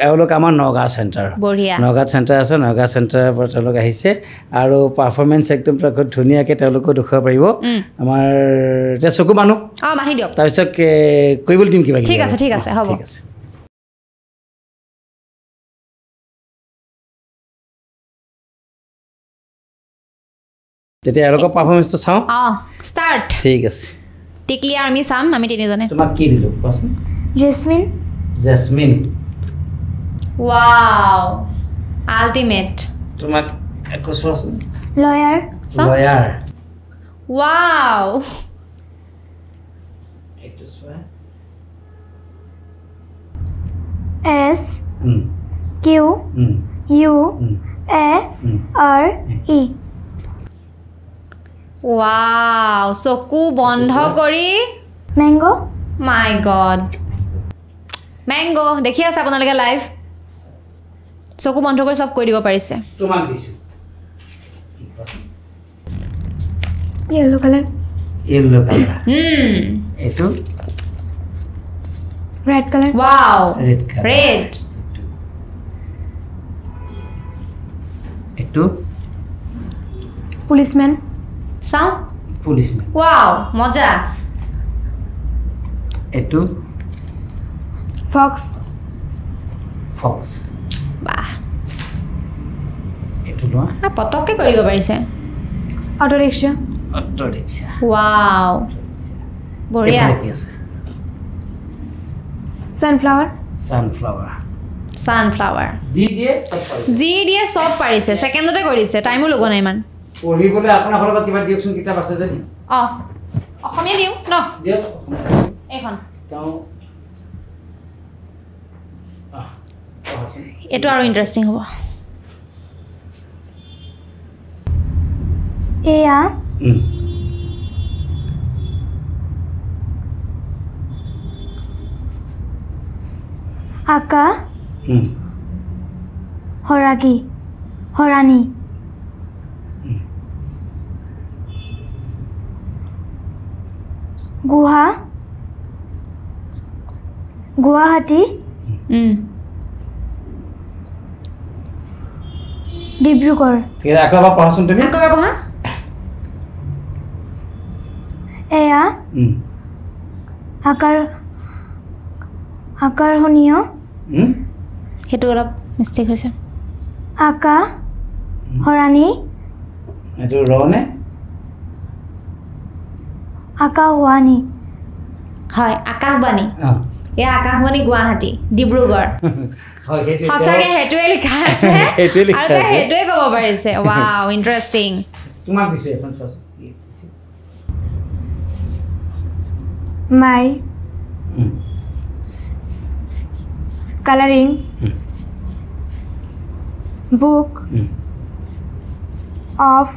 এওঁলোক আমাৰ নগাঁও চেণ্টাৰ বঢ়িয়া নগাঁও চেণ্টাৰ আছে নগাঁও চেণ্টাৰৰ পৰা তেওঁলোক আহিছে আৰু পাৰফৰ্মেঞ্চ একদম ধুনীয়াকৈ তেওঁলোকেও দেখুৱাব পাৰিব আমাৰ এতিয়া চকু মানুহ বান্ধি দিয়ক তাৰপিছত কৰিবলৈ দিম কিবা ঠিক আছে হ'ব ঠিক আছে তেতিয়া এওঁলোকৰ পাৰফৰ্মেঞ্চটো চাওঁ ষ্টাৰ্ট ঠিক আছে টিকলি আৰু আমি চাম আমি 3জনে তোমাক কি দিলোঁ কোৱাচোন জেচমিন ৱাও আল্টিমেট তোমাক একো চোৱাচোন লয়াৰ ৱাও এইটো চোৱা S Q U A R E wow চকু বন্ধ কৰি মেংগো মাই গড মেংগো দেখি আছে আপোনালোকে লাইভ চকু বন্ধ কৰি চব কৈ দিব পাৰিছে তোমাক দিছোঁ য়েল্লো কালাৰ এইটো red colour wow red colour red এইটো পুলিচমেন চাওঁ পুলিচমেন ৱাও মজা এইটো ফক্স বাহ এইটো লোৱা পটককৈ কৰিব পাৰিছে auto rickshaw auto rickshaw wow বঢ়িয়া ছানফ্লাৱাৰ যি দিয়ে চব পাৰিছে ছেকেণ্ডতে কৰিছে টাইমো লগোৱা নাই ইমান পঢ়িবলৈ আপোনাৰ ঘৰৰ পৰা কিবা দিয়কচোন কিতাপ আছে যদি অসমীয়া দিওঁ ন দিয়ক এইখন তেওঁ এইটো আৰু ইণ্টাৰেষ্টিং হ'ব এয়া আকা হৰাণী গুৱাহাটী ডিব্ৰুগড় আকৌ এবাৰ পঢ়াচোন তুমি এয়া আকৰ্ষণীয় সেইটো অলপ মিষ্টেক হৈছে আকা হৰাণী এইটো ৰনে আকাশবাণী হয় আকাশবাণী এয়া আকাশবাণী গুৱাহাটী ডিব্ৰুগড় সঁচাকৈ সেইটোৱে লিখা আছে আৰু সেইটোৱে ক'ব পাৰিছে ৱাও ইণ্টাৰেষ্টিং তোমাক দিছোঁ এখন চোৱাচোন my colouring book of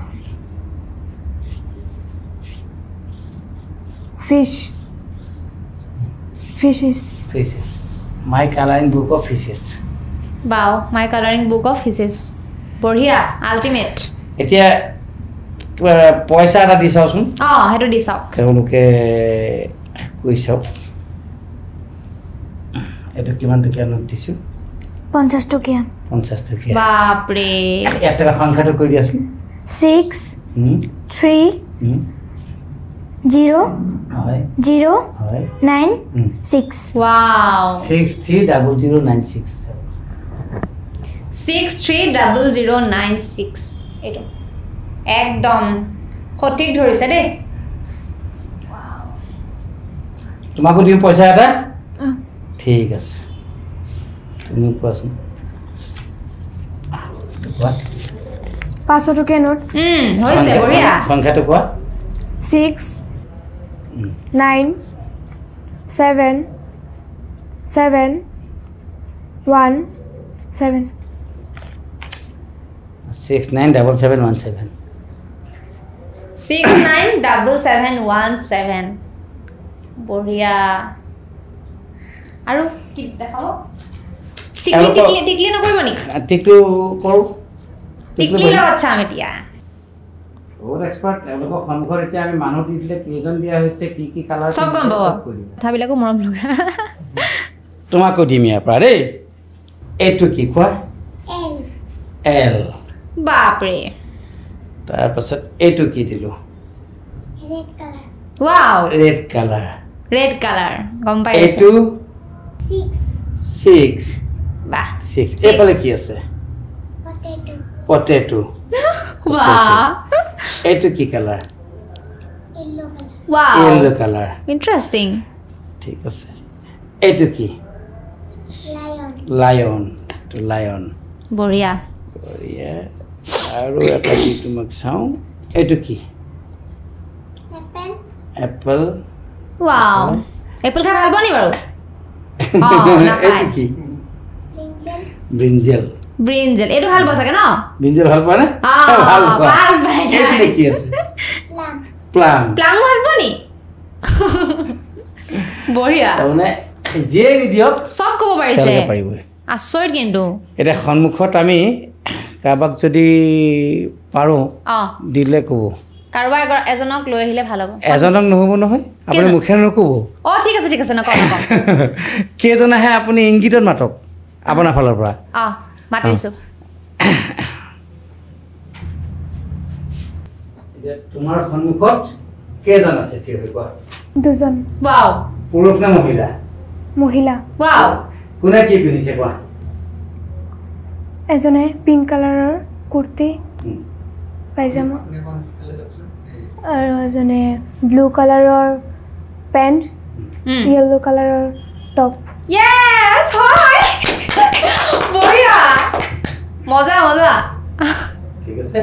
fishes my coloring book of fishes wow my coloring book of fishes বঢ়িয়া আল্টিমেট এতিয়া পইচা এটা দি চাওচোন সেইটো দি চাওক তেওঁলোকে কৈ চাওক এইটো কিমান টকীয়া নোট দিছোঁ 50 টকীয়া বাপৰে এটা সংখ্যাটো কৈ দিয়াচোন 6 3 0 0 9 6 wow 630096 630096 এইটো একদম সঠিক ধৰিছে দেই তোমাকো দিওঁ পইচা এটা ঠিক আছে তুমি কোৱাচোন 500 টকীয়া নোট হৈছে বঢ়িয়া সংখ্যাটো কোৱা 6 9 7 7 1 7 697717 697717 বঢ়িয়া আৰু কি দেখাব টিকলি নকৰিব নি টিকটো কৰোঁ টিকলি লগত চাম এতিয়া বহুত এক্সপাৰ্ট তেওঁলোকক সন্মুখত এতিয়া আমি মানুহ দি দিলে কেইজন দিয়া হৈছে কি কি কালাৰ চব গম পাব কথাবিলাকো মৰম লগা তোমাকো দিম ইয়াৰ পৰা দেই এইটো কি কোৱা এল বাপৰে তাৰপাছত এইটো কি দিলোঁ wow red colour red colour গম পাই এইটো 6 বাহ 6 এইফালে কি আছে পটেটো বাহ এইটো কি colour wow yellow colour interesting ঠিক আছে এইটো কি লায়ন এইটো লায়ন বঢ়িয়া বঢ়িয়া আৰু এটা কি তোমাক চাওঁ এইটো কি এপল ৱাও এপল খাই ভাল পোৱা নি বাৰু এইটো কি ব্ৰিঞ্জেল ব্ৰিঞ্জেল এইটো ভাল পোৱা চাগে ন ব্ৰিঞ্জেল ভাল পোৱা নে ভাল পাই এইটো কি আছে প্লাম প্লাম ভাল পোৱা নি বঢ়িয়া তাৰমানে যিয়ে নিদিয়ক চব ক'ব পাৰিছে তেওঁলোকে পাৰিবই আচৰিত কিন্তু এতিয়া সন্মুখত আমি কাৰোবাক যদি পাৰোঁ দিলে ক'ব কাৰোবাৰ এজনক লৈ আহিলে ভাল হ'ব এজনক নহ'ব নহয় আপুনি মুখে নক'ব ঠিক আছে নকওঁ কেইজন আহে আপুনি ইংগিতত মাতক আপোনাৰ ফালৰ পৰা মাতিছোঁ তোমাৰ সন্মুখত কেইজন আছে থিয় হৈ কোৱা দুজন ৱাও পুৰুষ নে মহিলা মহিলা ৱাও কোনে কি পিন্ধিছে কোৱা এজনে পিংক কালাৰৰ কুৰ্তি পাইজামা আৰু এজনে ব্লু কালাৰৰ পেণ্ট য়েল্লো কালাৰৰ টপ ইয়েছ হয় বঢ়িয়া মজা ঠিক আছে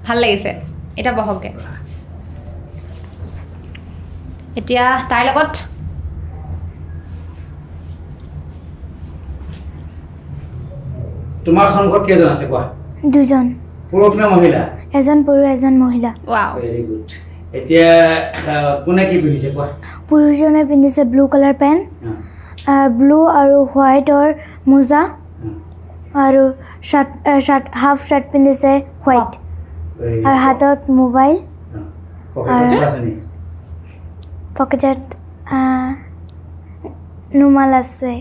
ভাল লাগিছে এটা বহকগে এতিয়া তাৰ লগত তোমাৰ সন্মুখত কেইজন আছে কোৱা দুজন পুৰুষ নে মহিলা এজন পুৰুষ এজন মহিলা ৱাও ভেৰি গুড এতিয়া কোনে কি পিন্ধিছে কোৱা পুৰুষজনে পিন্ধিছে ব্লু কালাৰ পেণ্ট ব্লু আৰু হোৱাইটৰ মোজা আৰু শাৰ্ট হাফ শাৰ্ট পিন্ধিছে হোৱাইট আৰু হাতত মোবাইল পকেটত ৰুমাল আছে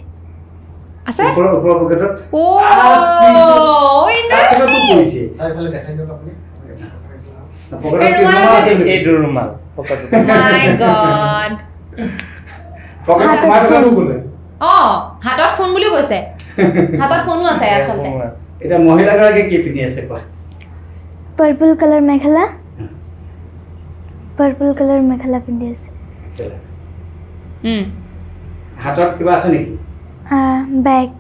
আছে ওপৰৰ পকেটত এইটো ৰুমাল মাই গড হাতত ফোন বুলিও কৈছে হাতত ফোনো আছে আচলতে এটা মহিলাগৰাকী কি পিন্ধি আছে কোৱা পাৰ্পল কালাৰ মেখেলা পিন্ধি আছে হাতত কিবা আছে নেকি বেগ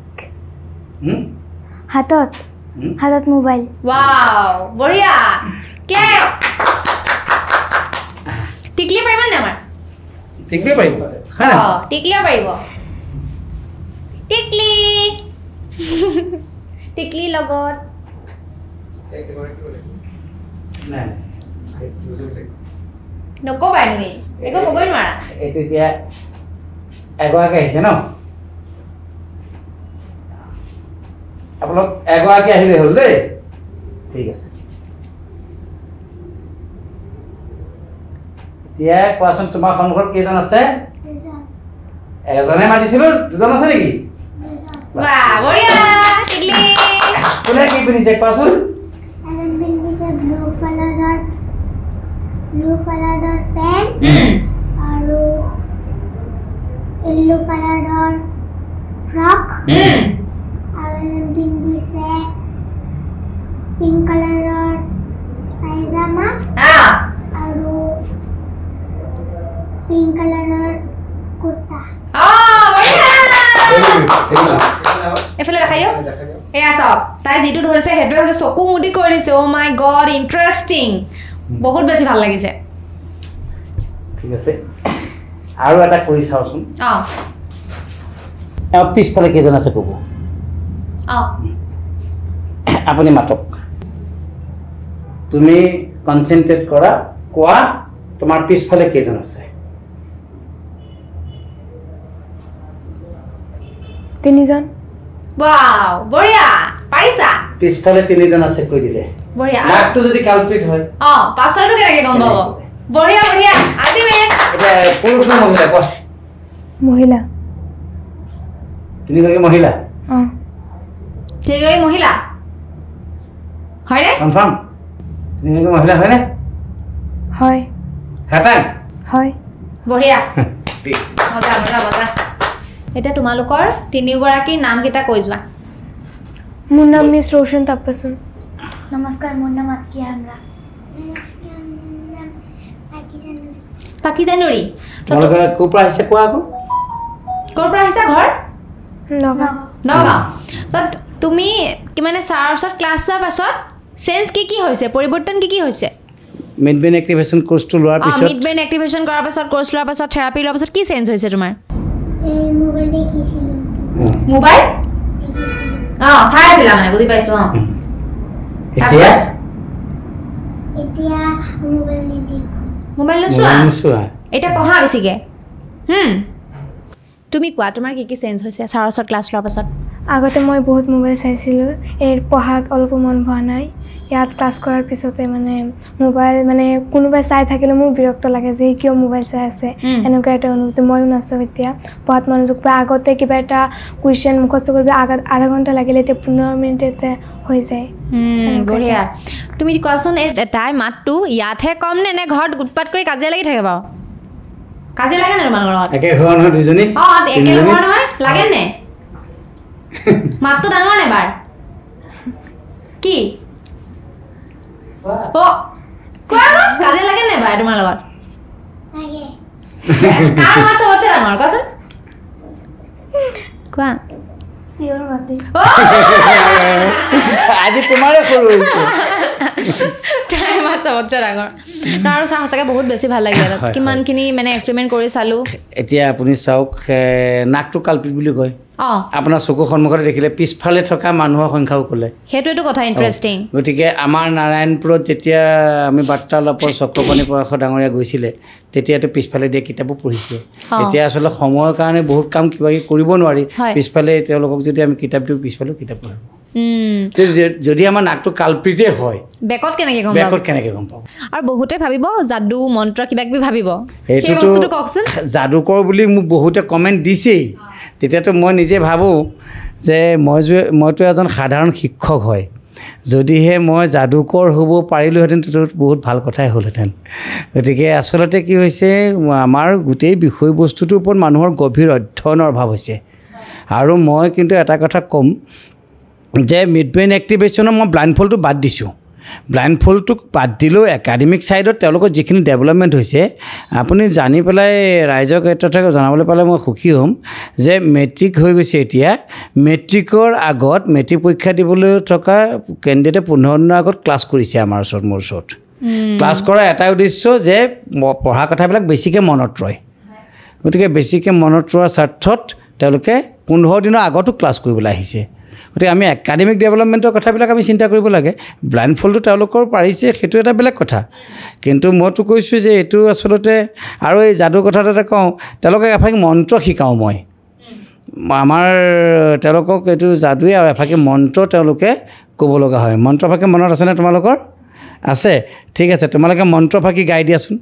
হাতত মোবাইল ৱাও বঢ়িয়া ক্লেপ টিকলি পাৰিব নে আমাৰ টিকলি পাৰিব টিকলিও পাৰিব টিকলি লগত নক'বা তুমি একো ক'বই নোৱাৰা এইটো এতিয়া এগৰাকী আহিছে ন আপোনালোক এগৰাকী আহিলে হ'ল দেই ঠিক আছে এতিয়া কোৱাচোন তোমাৰ সন্মুখত কেইজন আছে এজনে মাতিছিলো দুজন আছে নেকি বাহ বঢ়িয়া টিকলি কোনে কি পিন্ধিছে কোৱাচোন এজন পিন্ধিছে ব্লু কালাৰৰ পেণ্ট আৰু য়েল্লো কালাৰৰ ফ্ৰক আৰু এজন পিন্ধিছে যিটো ধৰিছে সেইটোৱে হৈছে চকু মুদি কৰি দিছে অ' মাই গড ইণ্টাৰেষ্টিং বহুত বেছি ভাল লাগিছে ঠিক আছে আৰু এটা কৰি চাওঁচোন অঁ পিছফালে কেইজন আছে ক'ব অঁ আপুনি মাতক তুমি কনচেনট্ৰেট কৰা কোৱা তোমাৰ পিছফালে কেইজন আছে 3 জন ৱাও বঢ়িয়া পাৰিছা পিছফালে 3 জন আছে কৈ দিলে বঢ়িয়া নাকটো যদি কালপিট হয় অঁ পাছফালেতো কেনেকৈ গম পাব বঢ়িয়া বঢ়িয়া আল্টিমেট এটা পুৰুষ নে মহিলা কোৱা মহিলা 3 গৰাকী মহিলা অঁ তিনিগৰাকী মহিলা হয়নে কনফাৰ্ম 3 গৰাকী মহিলা হয়নে হয় খাটাং হয় বঢ়িয়া মজা মজা মজা এতিয়া তোমালোকৰ তিনিগৰাকীৰ নামকেইটা কৈ যোৱা মোৰ নাম মিছ ৰোশন তাপসুন নমস্কাৰ মোৰ নাম আতকিয়া হামৰা পাকিজানুৰী তোমালোকে ক'ৰ পৰা আহিছে কোৱা আকৌ ক'ৰ পৰা আহিছা ঘৰ নগাঁও নগাঁও তুমি মানে ছাৰৰ ওচৰত ক্লাছ লোৱাৰ পাছত চেঞ্জ কি হৈছে পৰিৱৰ্তন কি হৈছে মিড ব্ৰেইন এক্টিভেশ্যন কোৰ্চটো লোৱাৰ পিছত মিড ব্ৰেইন এক্টিভেশ্যন কৰাৰ পাছত কোৰ্চ লোৱাৰ পাছত থেৰাপি লোৱাৰ পাছত কি চেঞ্জ হৈছে তোমাৰ মোবাইল দেখিছিলোঁ মোবাইল চাই আছিলা মানে বুজি পাইছোঁ এতিয়া এতিয়া মোবাইল নেদেখোঁ মোবাইল নোচোৱা এতিয়া পঢ়া বেছিকৈ তুমি কোৱা তোমাৰ কি চেঞ্জ হৈছে ছাৰৰ ওচৰত ক্লাছ লোৱাৰ পাছত আগতে মই বহুত মোবাইল চাইছিলোঁ পঢ়াত অলপো মন হোৱা নাই ইয়াত ক্লাছ কৰাৰ পিছতে মানে মোবাইল মানে কোনোবাই চাই থাকিলে মোৰ বিৰক্ত লাগে যে কিয় মোবাইল চাই আছে এনেকুৱা এটা অনুভূতি ময়ো নাচাওঁ এতিয়া পঢ়াত মনোযোগ পাই আগতে কিবা এটা কুৱেশ্যন মুখস্থ কৰিব আধা ঘণ্টা লাগিলে এতিয়া 15 মিনিটতে হৈ যায় বঢ়িয়া তুমি কোৱাচোন এই তাই মাতটো ইয়াতহে কম নে ঘৰত উৎপাত কৰি কাজিয়া লাগি থাকে বাৰু কাজিয়া লাগে নে তোমালোকৰ ঘৰত একে হোৱা নহয় দুজনী একে হোৱা নহয় লাগে নে মাতটো ডাঙৰ নে বাৰ কি কোৱা কাজিয়া লাগে নে বাই তোমাৰ লগত কাৰ মাত চবতছে ডাঙৰ কোৱাচোন কোৱা আজি তোমাৰে সৰু তাই মাত চবতছে ডাঙৰ আৰু ছাৰ সঁচাকৈ বহুত বেছি ভাল লাগিলে কিমানখিনি মানে এক্সপেৰিমেণ্ট কৰি চালোঁ এতিয়া আপুনি চাওক নাকটো কালপিত বুলি কয় আপোনাৰ চকুৰ সন্মুখতে দেখিলে পিছফালে থকা মানুহৰ সংখ্যাও ক'লে সেইটোৱেতো কথা ইণ্টাৰেষ্টিং গতিকে আমাৰ নাৰায়ণপুৰত যেতিয়া আমি বাৰ্তালাপৰ চক্ৰপাণী পৰাশৰ ডাঙৰীয়া গৈছিলে তেতিয়াতো পিছফালে দিয়া কিতাপো পঢ়িছে এতিয়া আচলতে সময়ৰ কাৰণে বহুত কাম কিবা কিবি কৰিব নোৱাৰি পিছফালে তেওঁলোকক যদি আমি কিতাপ দিওঁ পিছফালেও কিতাপ পঢ়িব যদি আমাৰ নাকটো কালপিতে হয় বেকত কেনেকৈ গম পাব আৰু বহুতে ভাবিব যাদু মন্ত্ৰ কিবা কিবি ভাবিব সেই সেইটোতো বস্তুটো কওকচোন যাদুকৰ বুলি মোক বহুতে কমেণ্ট দিছেই তেতিয়াতো মই নিজে ভাবোঁ যে মইতো এজন সাধাৰণ শিক্ষক হয় যদিহে মই যাদুকৰ হ'ব পাৰিলোহেঁতেন তেতিয়া বহুত ভাল কথাই হ'লহেঁতেন গতিকে আচলতে কি হৈছে আমাৰ গোটেই বিষয়বস্তুটোৰ ওপৰত মানুহৰ গভীৰ অধ্যয়নৰ অভাৱ হৈছে আৰু মই কিন্তু এটা কথা ক'ম যে মিড ব্ৰেইন এক্টিভেশ্যনৰ মই ব্লাইণ্ড ফলটো বাদ দিছোঁ ব্লাইণ্ড ফলটোক বাদ দিলেও একাডেমিক ছাইডত তেওঁলোকৰ যিখিনি ডেভেলপমেণ্ট হৈছে আপুনি জানি পেলাই ৰাইজক এটা জনাবলৈ পালে মই সুখী হ'ম যে মেট্ৰিক হৈ গৈছে এতিয়া মেট্ৰিকৰ আগত মেট্ৰিক পৰীক্ষা দিবলৈ থকা কেণ্ডিডেটে 15 দিনৰ আগত ক্লাছ কৰিছে আমাৰ ওচৰত মোৰ ওচৰত ক্লাছ কৰাৰ এটাই উদ্দেশ্য যে পঢ়া কথাবিলাক বেছিকৈ মনত ৰয় গতিকে বেছিকৈ মনত ৰোৱাৰ স্বাৰ্থত তেওঁলোকে 15 দিনৰ আগতো ক্লাছ কৰিবলৈ আহিছে গতিকে আমি একাডেমিক ডেভেলপমেণ্টৰ কথাবিলাক আমি চিন্তা কৰিব লাগে ব্লাইণ্ড ফলটো তেওঁলোকৰ পাৰিছে সেইটো এটা বেলেগ কথা কিন্তু মইতো কৈছোঁ যে এইটো আচলতে আৰু এই যাদু কথাটো এটা কওঁ তেওঁলোকক এফাকি মন্ত্ৰ শিকাওঁ মই আমাৰ তেওঁলোকক এইটো যাদুৱে আৰু এফাকি মন্ত্ৰ তেওঁলোকে ক'ব লগা হয় মন্ত্ৰফাকি মনত আছেনে তোমালোকৰ আছে ঠিক আছে তোমালোকে মন্ত্ৰফাকি গাই দিয়াচোন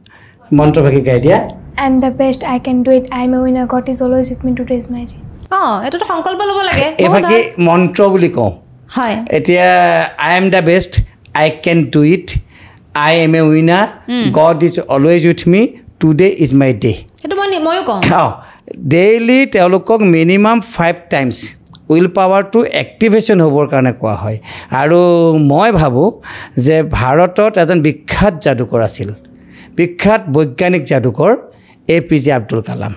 মন্ত্ৰফাকি গাই দিয়া I am the best, I can do it, I am a winner, God is always with me, today is my day. এইটোতো সংকল্প ল'ব লাগে এফাকি মন্ত্ৰ বুলি কওঁ হয় এতিয়া I am the best I can do it I am a winner God is always with me today is my day সেইটো ময়ো কওঁ ডেইলি তেওঁলোকক মিনিমাম 5 টাইমছ উইল পাৱাৰটো এক্টিভেশ্যন হ'বৰ কাৰণে কোৱা হয় আৰু মই ভাবোঁ যে ভাৰতত এজন বিখ্যাত যাদুকৰ আছিল বিখ্যাত বৈজ্ঞানিক যাদুকৰ APJ আব্দুল কালাম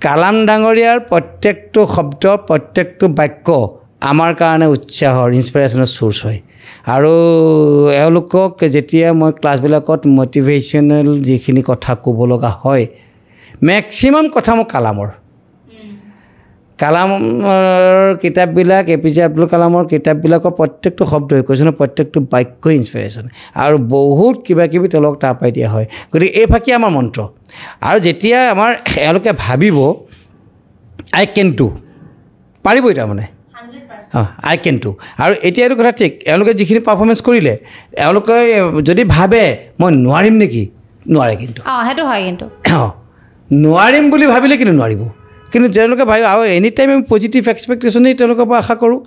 কালাম ডাঙৰীয়াৰ প্ৰত্যেকটো শব্দ প্ৰত্যেকটো বাক্য আমাৰ কাৰণে উৎসাহৰ ইনস্পিৰেশ্যনৰ চ'ৰ্চ হয় আৰু এওঁলোকক যেতিয়া মই ক্লাছবিলাকত মটিভেশ্যনেল যিখিনি কথা ক'ব লগা হয় মেক্সিমাম কথা মোৰ কালামৰ কিতাপবিলাক APJ আব্দুল কালামৰ কিতাপবিলাকৰ প্ৰত্যেকটো শব্দই কৈছোঁ ন প্ৰত্যেকটো বাক্যই ইনস্পিৰেশ্যন আৰু বহুত কিবা কিবি তেওঁলোকক তাৰ পৰাই দিয়া হয় গতিকে এই ফাঁকি আমাৰ মন্ত্ৰ আৰু যেতিয়া আমাৰ এওঁলোকে ভাবিব আই কেন ডু পাৰিবই তাৰমানে আই কেন ডু আৰু এতিয়া এইটো কথা ঠিক এওঁলোকে যিখিনি পাৰফৰ্মেঞ্চ কৰিলে এওঁলোকে যদি ভাবে মই নোৱাৰিম নেকি নোৱাৰে কিন্তু সেইটো হয় কিন্তু নোৱাৰিম বুলি ভাবিলে কিন্তু নোৱাৰিব কিন্তু তেওঁলোকে ভাবি আৰু এনি টাইম আমি পজিটিভ এক্সপেক্টেশ্যনেই তেওঁলোকৰ পৰা আশা কৰোঁ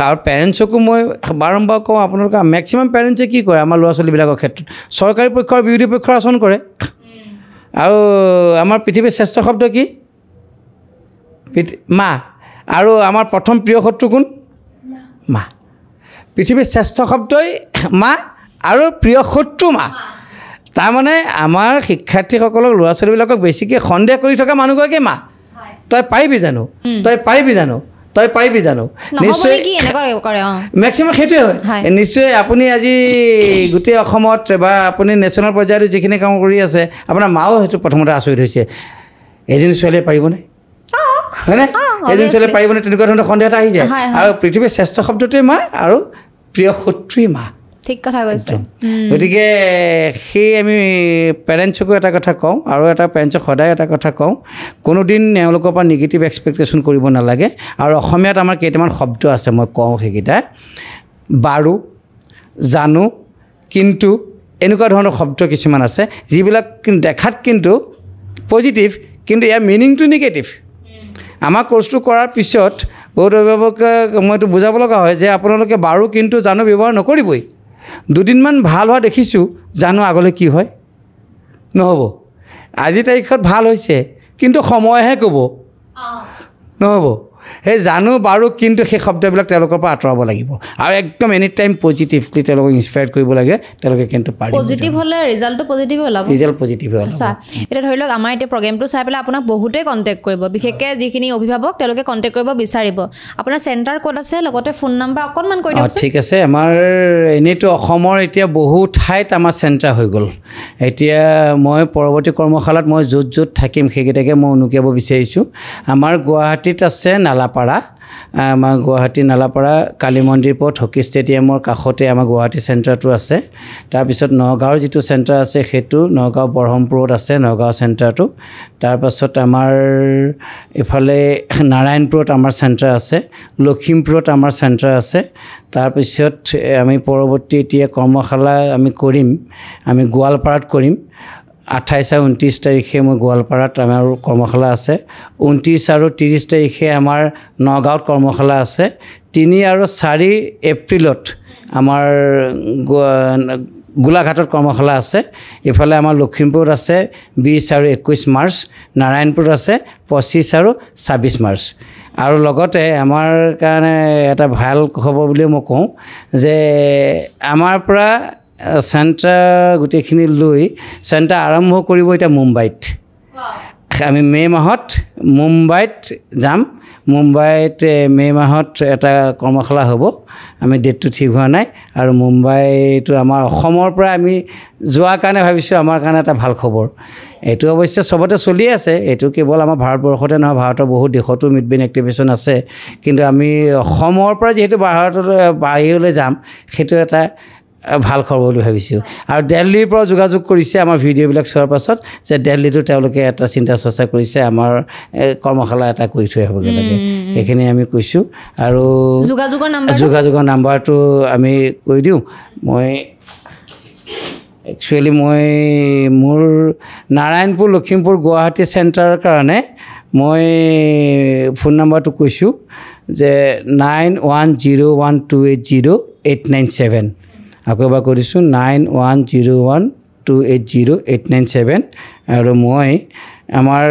আৰু পেৰেণ্টছকো মই বাৰম্বাৰ কওঁ আপোনালোকে মেক্সিমাম পেৰেণ্টছে কি কৰে আমাৰ ল'ৰা ছোৱালীবিলাকৰ ক্ষেত্ৰত চৰকাৰী পক্ষৰ বিৰোধী পক্ষৰ আচৰণ কৰে আৰু আমাৰ পৃথিৱীৰ শ্ৰেষ্ঠ শব্দ কি মা আৰু আমাৰ প্ৰথম প্ৰিয় শত্ৰু কোন মা পৃথিৱীৰ শ্ৰেষ্ঠ শব্দই মা আৰু প্ৰিয় শত্ৰু মা তাৰমানে আমাৰ শিক্ষাৰ্থীসকলক ল'ৰা ছোৱালীবিলাকক বেছিকৈ সন্দেহ কৰি থকা মানুহগৰাকীয়ে মা তই পাৰিবি জানো তই পাৰিবি জানো তই পাৰিবি জানো নিশ্চয় মেক্সিমাম সেইটোৱে হয় নিশ্চয় আপুনি আজি গোটেই অসমত বা আপুনি নেশ্যনেল পৰ্যায়ত যিখিনি কাম কৰি আছে আপোনাৰ মাও সেইটো প্ৰথমতে আচৰিত হৈছে এজনী ছোৱালীয়ে পাৰিবনে হয়নে এজনী ছোৱালীয়ে পাৰিবনে তেনেকুৱা ধৰণৰ সন্দেহ এটা আহি যায় আৰু পৃথিৱীৰ শ্ৰেষ্ঠ শব্দটোৱে মা আৰু প্ৰিয় শত্ৰুৱেই মা ঠিক কথা কৈছে গতিকে সেই আমি পেৰেণ্টছকো এটা কথা কওঁ আৰু এটা পেৰেণ্টছক সদায় এটা কথা কওঁ কোনোদিন এওঁলোকৰ পৰা নিগেটিভ এক্সপেক্টেশ্যন কৰিব নালাগে আৰু অসমীয়াত আমাৰ কেইটামান শব্দ আছে মই কওঁ সেইকেইটা বাৰু জানো কিন্তু এনেকুৱা ধৰণৰ শব্দ কিছুমান আছে যিবিলাক দেখাত কিন্তু পজিটিভ কিন্তু ইয়াৰ মিনিংটো নিগেটিভ আমাৰ কোৰ্চটো কৰাৰ পিছত বহুত অভিভাৱকে মইতো বুজাব লগা হয় যে আপোনালোকে বাৰু কিন্তু জানো ব্যৱহাৰ নকৰিবই দুদিনমান ভাল হোৱা দেখিছোঁ জানো আগলৈ কি হয় নহ'ব আজি তাৰিখত ভাল হৈছে কিন্তু সময়হে ক'ব নহ'ব সেই জানো বাৰু কিন্তু সেই শব্দবিলাক তেওঁলোকৰ পৰা আঁতৰাব লাগিব আৰু একদম এনি টাইম পজিটিভলি তেওঁলোকক ইনস্পায়াৰ কৰিব লাগে তেওঁলোকে কিন্তু পাৰিব পজিটিভ হ'লে ৰিজাল্টটো পজিটিভ ওলাব ৰিজাল্ট পজিটিভ ওলাব এতিয়া ধৰি লওক আমাৰ এতিয়া প্ৰগ্ৰেমটো চাই পেলাই আপোনাক বহুতেই কণ্টেক্ট কৰিব বিশেষকৈ যিখিনি অভিভাৱক তেওঁলোকে কণ্টেক্ট কৰিব বিচাৰিব আপোনাৰ চেণ্টাৰ ক'ত আছে লগতে ফোন নম্বৰ অকণমান কৈ দিয়ক ঠিক আছে আমাৰ এনেইতো অসমৰ এতিয়া বহু ঠাইত আমাৰ চেণ্টাৰ হৈ গ'ল এতিয়া মই পৰৱৰ্তী কৰ্মশালাত মই য'ত য'ত থাকিম সেইকেইটাকে মই উনুকিয়াব বিচাৰিছোঁ আমাৰ গুৱাহাটীত আছে নালাপাৰা আমাৰ গুৱাহাটী নালাপাৰা কালী মন্দিৰ পথ হকী ষ্টেডিয়ামৰ কাষতে আমাৰ গুৱাহাটী চেণ্টাৰটো আছে তাৰপিছত নগাঁৱৰ যিটো চেণ্টাৰ আছে সেইটো নগাঁও বৰহমপুৰত আছে নগাঁও চেণ্টাৰটো তাৰপাছত আমাৰ ইফালে নাৰায়ণপুৰত আমাৰ চেণ্টাৰ আছে লখিমপুৰত আমাৰ চেণ্টাৰ আছে তাৰপিছত আমি পৰৱৰ্তী এতিয়া কৰ্মশালা আমি কৰিম আমি গোৱালপাৰাত কৰিম 28 আৰু 29 তাৰিখে মই গোৱালপাৰাত আমাৰ কৰ্মশালা আছে 29 আৰু 30 তাৰিখে আমাৰ নগাঁৱত কৰ্মশালা আছে 3 আৰু 4 এপ্ৰিলত আমাৰ গোলাঘাটত কৰ্মশালা আছে ইফালে আমাৰ লখিমপুৰত আছে 20 আৰু 21 মাৰ্চ নাৰায়ণপুৰত আছে 25 আৰু 26 মাৰ্চ আৰু লগতে আমাৰ কাৰণে এটা ভাল খবৰ বুলি মই কওঁ যে আমাৰ পৰা চেণ্টাৰ গোটেইখিনি লৈ চেণ্টাৰ আৰম্ভ কৰিব এতিয়া মুম্বাইত আমি মে' মাহত মুম্বাইত যাম মুম্বাইত মে' মাহত এটা কৰ্মশালা হ'ব আমি ডেটটো ঠিক হোৱা নাই আৰু মুম্বাইটো আমাৰ অসমৰ পৰা আমি যোৱাৰ কাৰণে ভাবিছোঁ আমাৰ কাৰণে এটা ভাল খবৰ এইটো অৱশ্যে চবতে চলি আছে এইটো কেৱল আমাৰ ভাৰতবৰ্ষতে নহয় ভাৰতৰ বহুত দেশতো মিড ব্ৰেইন এক্টিভেশ্যন আছে কিন্তু আমি অসমৰ পৰা যিহেতু ভাৰতলৈ বাহিৰলৈ যাম সেইটো এটা ভাল খবৰ বুলি ভাবিছোঁ আৰু দিল্লীৰ পৰা যোগাযোগ কৰিছে আমাৰ ভিডিঅ'বিলাক চোৱাৰ পাছত যে দিল্লীতো তেওঁলোকে এটা চিন্তা চৰ্চা কৰিছে আমাৰ কৰ্মশালা এটা কৰি থৈ আহিবগৈ লাগে সেইখিনি আমি কৈছোঁ আৰু যোগাযোগৰ নাম্বাৰটো আমি কৈ দিওঁ মই একচুৱেলি মই মোৰ নাৰায়ণপুৰ লখিমপুৰ গুৱাহাটী চেণ্টাৰৰ কাৰণে মই ফোন নাম্বাৰটো কৈছোঁ যে 9101280897 আকৌ এবাৰ কৰিছোঁ 9101280897 আৰু মই আমাৰ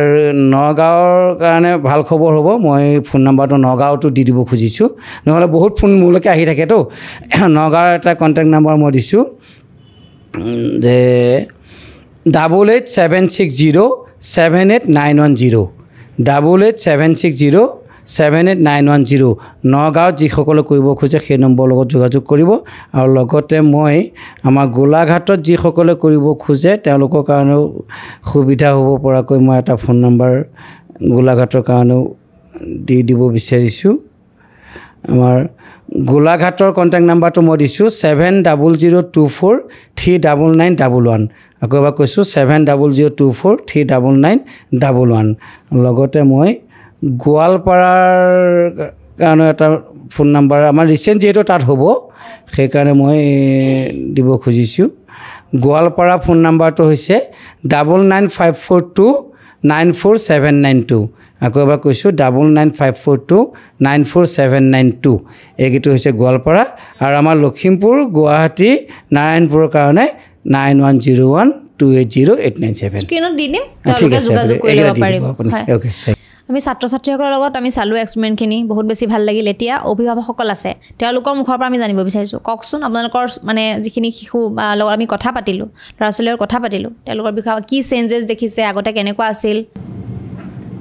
নগাঁৱৰ কাৰণে ভাল খবৰ হ'ব মই ফোন নাম্বাৰটো নগাঁৱতো দি দিব খুজিছোঁ নহ'লে বহুত ফোন মোলৈকে আহি থাকেতো নগাঁৱৰ এটা কণ্টেক্ট নাম্বাৰ মই দিছোঁ যে 8876078910 8876078910 789110 নগাঁৱত যিসকলে কৰিব খোজে সেই নম্বৰৰ লগত যোগাযোগ কৰিব আৰু লগতে মই আমাৰ গোলাঘাটত যিসকলে কৰিব খোজে তেওঁলোকৰ কাৰণেও সুবিধা হ'ব পৰাকৈ মই এটা ফোন নম্বৰ গোলাঘাটৰ কাৰণেও দি দিব বিচাৰিছোঁ আমাৰ গোলাঘাটৰ কণ্টেক্ট নাম্বাৰটো মই দিছোঁ 7002439911 আকৌ এবাৰ কৈছোঁ 7002439911 লগতে মই গোৱালপাৰাৰ কাৰণে এটা ফোন নম্বৰ আমাৰ ৰিচেণ্ট যিহেতু তাত হ'ব সেইকাৰণে মই দিব খুজিছোঁ গোৱালপাৰা ফোন নম্বৰটো হৈছে 9954294792 আকৌ এবাৰ কৈছোঁ 9954294792 এইকেইটো হৈছে গোৱালপাৰা আৰু আমাৰ লখিমপুৰ গুৱাহাটী নাৰায়ণপুৰৰ কাৰণে 9101280897 স্ক্ৰীনত দি দিম তেওঁলোকে যোগাযোগ কৰি ল'ব পাৰিব অ'কে আমি ছাত্ৰ ছাত্ৰীসকলৰ লগত আমি চালোঁ এক্সপেৰিমেণ্টখিনি বহুত বেছি ভাল লাগিল এতিয়া অভিভাৱকসকল আছে তেওঁলোকৰ মুখৰ পৰা আমি জানিব বিচাৰিছোঁ কওকচোন আপোনালোকৰ মানে যিখিনি শিশু লগত আমি কথা পাতিলোঁ ল'ৰা ছোৱালীৰ কথা পাতিলোঁ তেওঁলোকৰ বিষয়ে কি চেঞ্জেছ দেখিছে আগতে কেনেকুৱা আছিল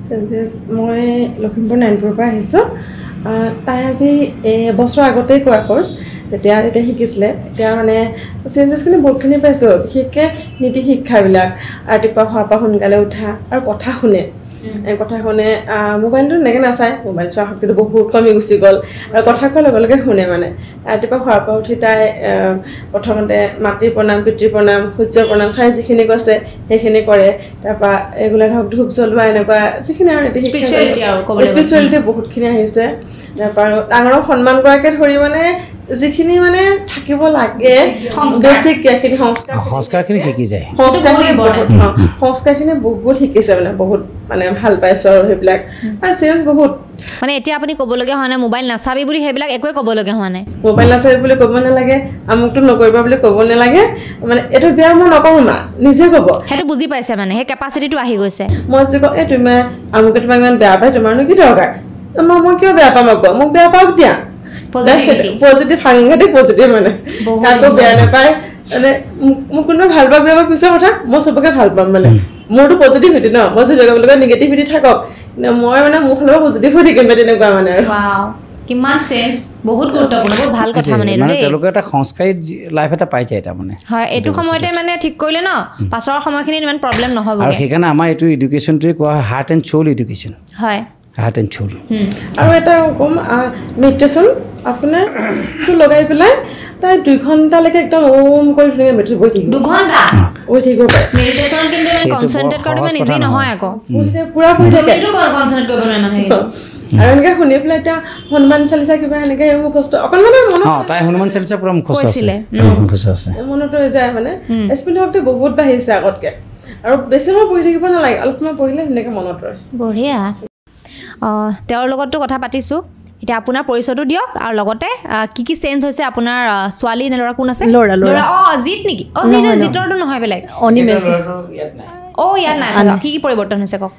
চেঞ্জেছ মই লখিমপুৰ নাৰায়ণপুৰৰ পৰা আহিছোঁ তাই আজি এবছৰ আগতেই কৰা কৰ্চ তেতিয়া শিকিছিলে এতিয়া মানে চেঞ্জেছখিনি বহুতখিনি পাইছোঁ বিশেষকৈ নীতি শিক্ষাবিলাক ৰাতিপুৱা হোৱাৰ পৰা সোনকালে উঠা আৰু কথা শুনে মোবাইলটো এনেকৈ নাচায় মোবাইল চোৱাৰ শক্তিটো বহুত কমি গুচি গ'ল আৰু কথা কোৱাৰ লগে লগে শুনে মানে ৰাতিপুৱা হোৱাৰ পৰা উঠি তাই প্ৰথমতে মাতৃ প্ৰণাম পিতৃ প্ৰণাম সূৰ্য প্ৰণাম চাই যিখিনি কৈছে সেইখিনি কৰে তাৰপৰা ৰেগুলাৰ ধৰক ধূপ জ্বলোৱা এনেকুৱা যিখিনি আৰু স্পিৰিচুৱেলিটি বহুতখিনি আহিছে তাৰপৰা ডাঙৰক সন্মান কৰাকে ধৰি মানে যিখিনি মানে থাকিব লাগে বেছিক এইখিনি সংস্কাৰখিনি শিকি যায় সংস্কাৰখিনি বহুত শিকিছে মানে বহুত মানে ভাল পাইছোঁ আৰু সেইবিলাক চেঞ্জ বহুত মানে এতিয়া আপুনি ক'বলগীয়া হোৱা নাই মোবাইল নাচাবি বুলি সেইবিলাক একোৱে ক'বলগীয়া হোৱা নাই মোবাইল নাচাবি বুলি ক'ব নালাগে আমুকটো নকৰিবা বুলি ক'ব নালাগে মানে এইটো বেয়া মই নকৰোঁ মা নিজে ক'ব সেইটো বুজি পাইছে মানে সেই কেপাচিটিটো আহি গৈছে মই যে কওঁ এই তুমি আমুকে তোমাক ইমান বেয়া পায় তোমাৰনো কি দৰকাৰ মই কিয় বেয়া পাম আকৌ মোক বেয়া পাওক দিয়া পজিটিভ সাংঘাতিক পজিটিভ মানে কাকো বেয়া নাপায় মানে মোক কোনোবাই ভাল পাওক বেয়া পাওক পিছৰ কথা মই চবকে ভাল পাম মানে মোৰতো পজিটিভিটি ন মই যদি লগা নিগেটিভিটি থাকক মই মানে মোৰ ফালৰ পৰা পজিটিভ হৈ থাকিম তেনেকুৱা মানে আৰু কিমান চেঞ্জ বহুত গুৰুত্বপূৰ্ণ বহুত ভাল কথা মানে তেওঁলোকে এটা সংস্কাৰী লাইফ এটা পাই যায় তাৰমানে হয় এইটো সময়তে মানে ঠিক কৰিলে ন পাছৰ সময়খিনিত ইমান প্ৰব্লেম নহ'ব আৰু সেইকাৰণে আমাৰ এইটো এডুকেশ্যনটোৱে কোৱা হয় হাৰ্ট এণ্ড চ'ল এডুকেশ্যন হয় হাৰ্ট এণ্ড চ'ল আৰু এটা ক'ম মেডিটেশ্যন আপোনাৰ লগাই পেলাই তাই 2 ঘণ্টালৈকে একদম ওম কৰি ধুনীয়াকৈ মেডিটেশ্যন কৰি থাকিব 2 ঘণ্টা থাকিব পাৰে মেডিটেশ্যন কিন্তু কনচেন্ট্ৰেট কৰাটো ইমান ইজি নহয় আকৌ পুৰা কৰি থাকে এইটো কনচেন্ট্ৰেট কৰিব নোৱাৰে মানুহে আৰু এনেকৈ শুনি পেলাই এতিয়া হনুমান চালিচা কিবা এনেকৈ মুখস্থ অকণমান মনত তাই হনুমান চালিচা পুৰা মুখস্থ আছে মনত ৰৈ যায় মানে স্মৃতি শক্তি বহুত বাঢ়িছে আগতকৈ আৰু বেছি সময় পঢ়ি থাকিব নালাগে অলপ সময় পঢ়িলে ধুনীয়াকৈ মনত ৰয় বঢ়িয়া তেওঁৰ লগততো কথা পাতিছোঁ এতিয়া আপোনাৰ পৰিচয়টো দিয়ক আৰু লগতে কি চেঞ্জ হৈছে আপোনাৰ ছোৱালী নে ল'ৰা কোন আছে ল'ৰা জিত নেকি জিতৰটো নহয় বেলেগ ইয়াত নাই কি পৰিৱৰ্তন হৈছে কওক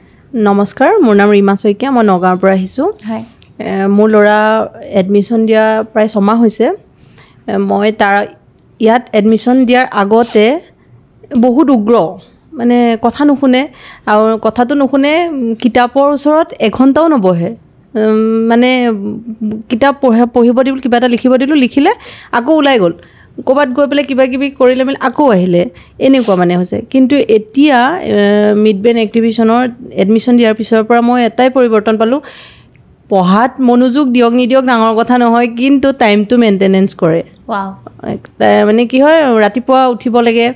নমস্কাৰ মোৰ নাম ৰীমা শইকীয়া মই নগাঁৱৰ পৰা আহিছোঁ মোৰ ল'ৰা এডমিশ্যন দিয়া প্ৰায় 6 মাহ হৈছে মই তাৰ ইয়াত এডমিশ্যন দিয়াৰ আগতে বহুত উগ্ৰ মানে কথা নুশুনে আৰু কথাটো নুশুনে কিতাপৰ ওচৰত এঘণ্টাও নবহে মানে কিতাপ পঢ়িব দিবলৈ কিবা এটা লিখিব দিলোঁ লিখিলে আকৌ ওলাই গ'ল ক'ৰবাত গৈ পেলাই কিবা কিবি কৰিলে মেলি আকৌ আহিলে এনেকুৱা মানে হৈছে কিন্তু এতিয়া মিড ব্ৰেইন এক্টিভিশ্যনৰ এডমিশ্যন দিয়াৰ পিছৰ পৰা মই এটাই পৰিৱৰ্তন পালোঁ পঢ়াত মনোযোগ দিয়ক নিদিয়ক ডাঙৰ কথা নহয় কিন্তু টাইমটো মেইনটেনেঞ্চ কৰে মানে কি হয় ৰাতিপুৱা উঠিব লাগে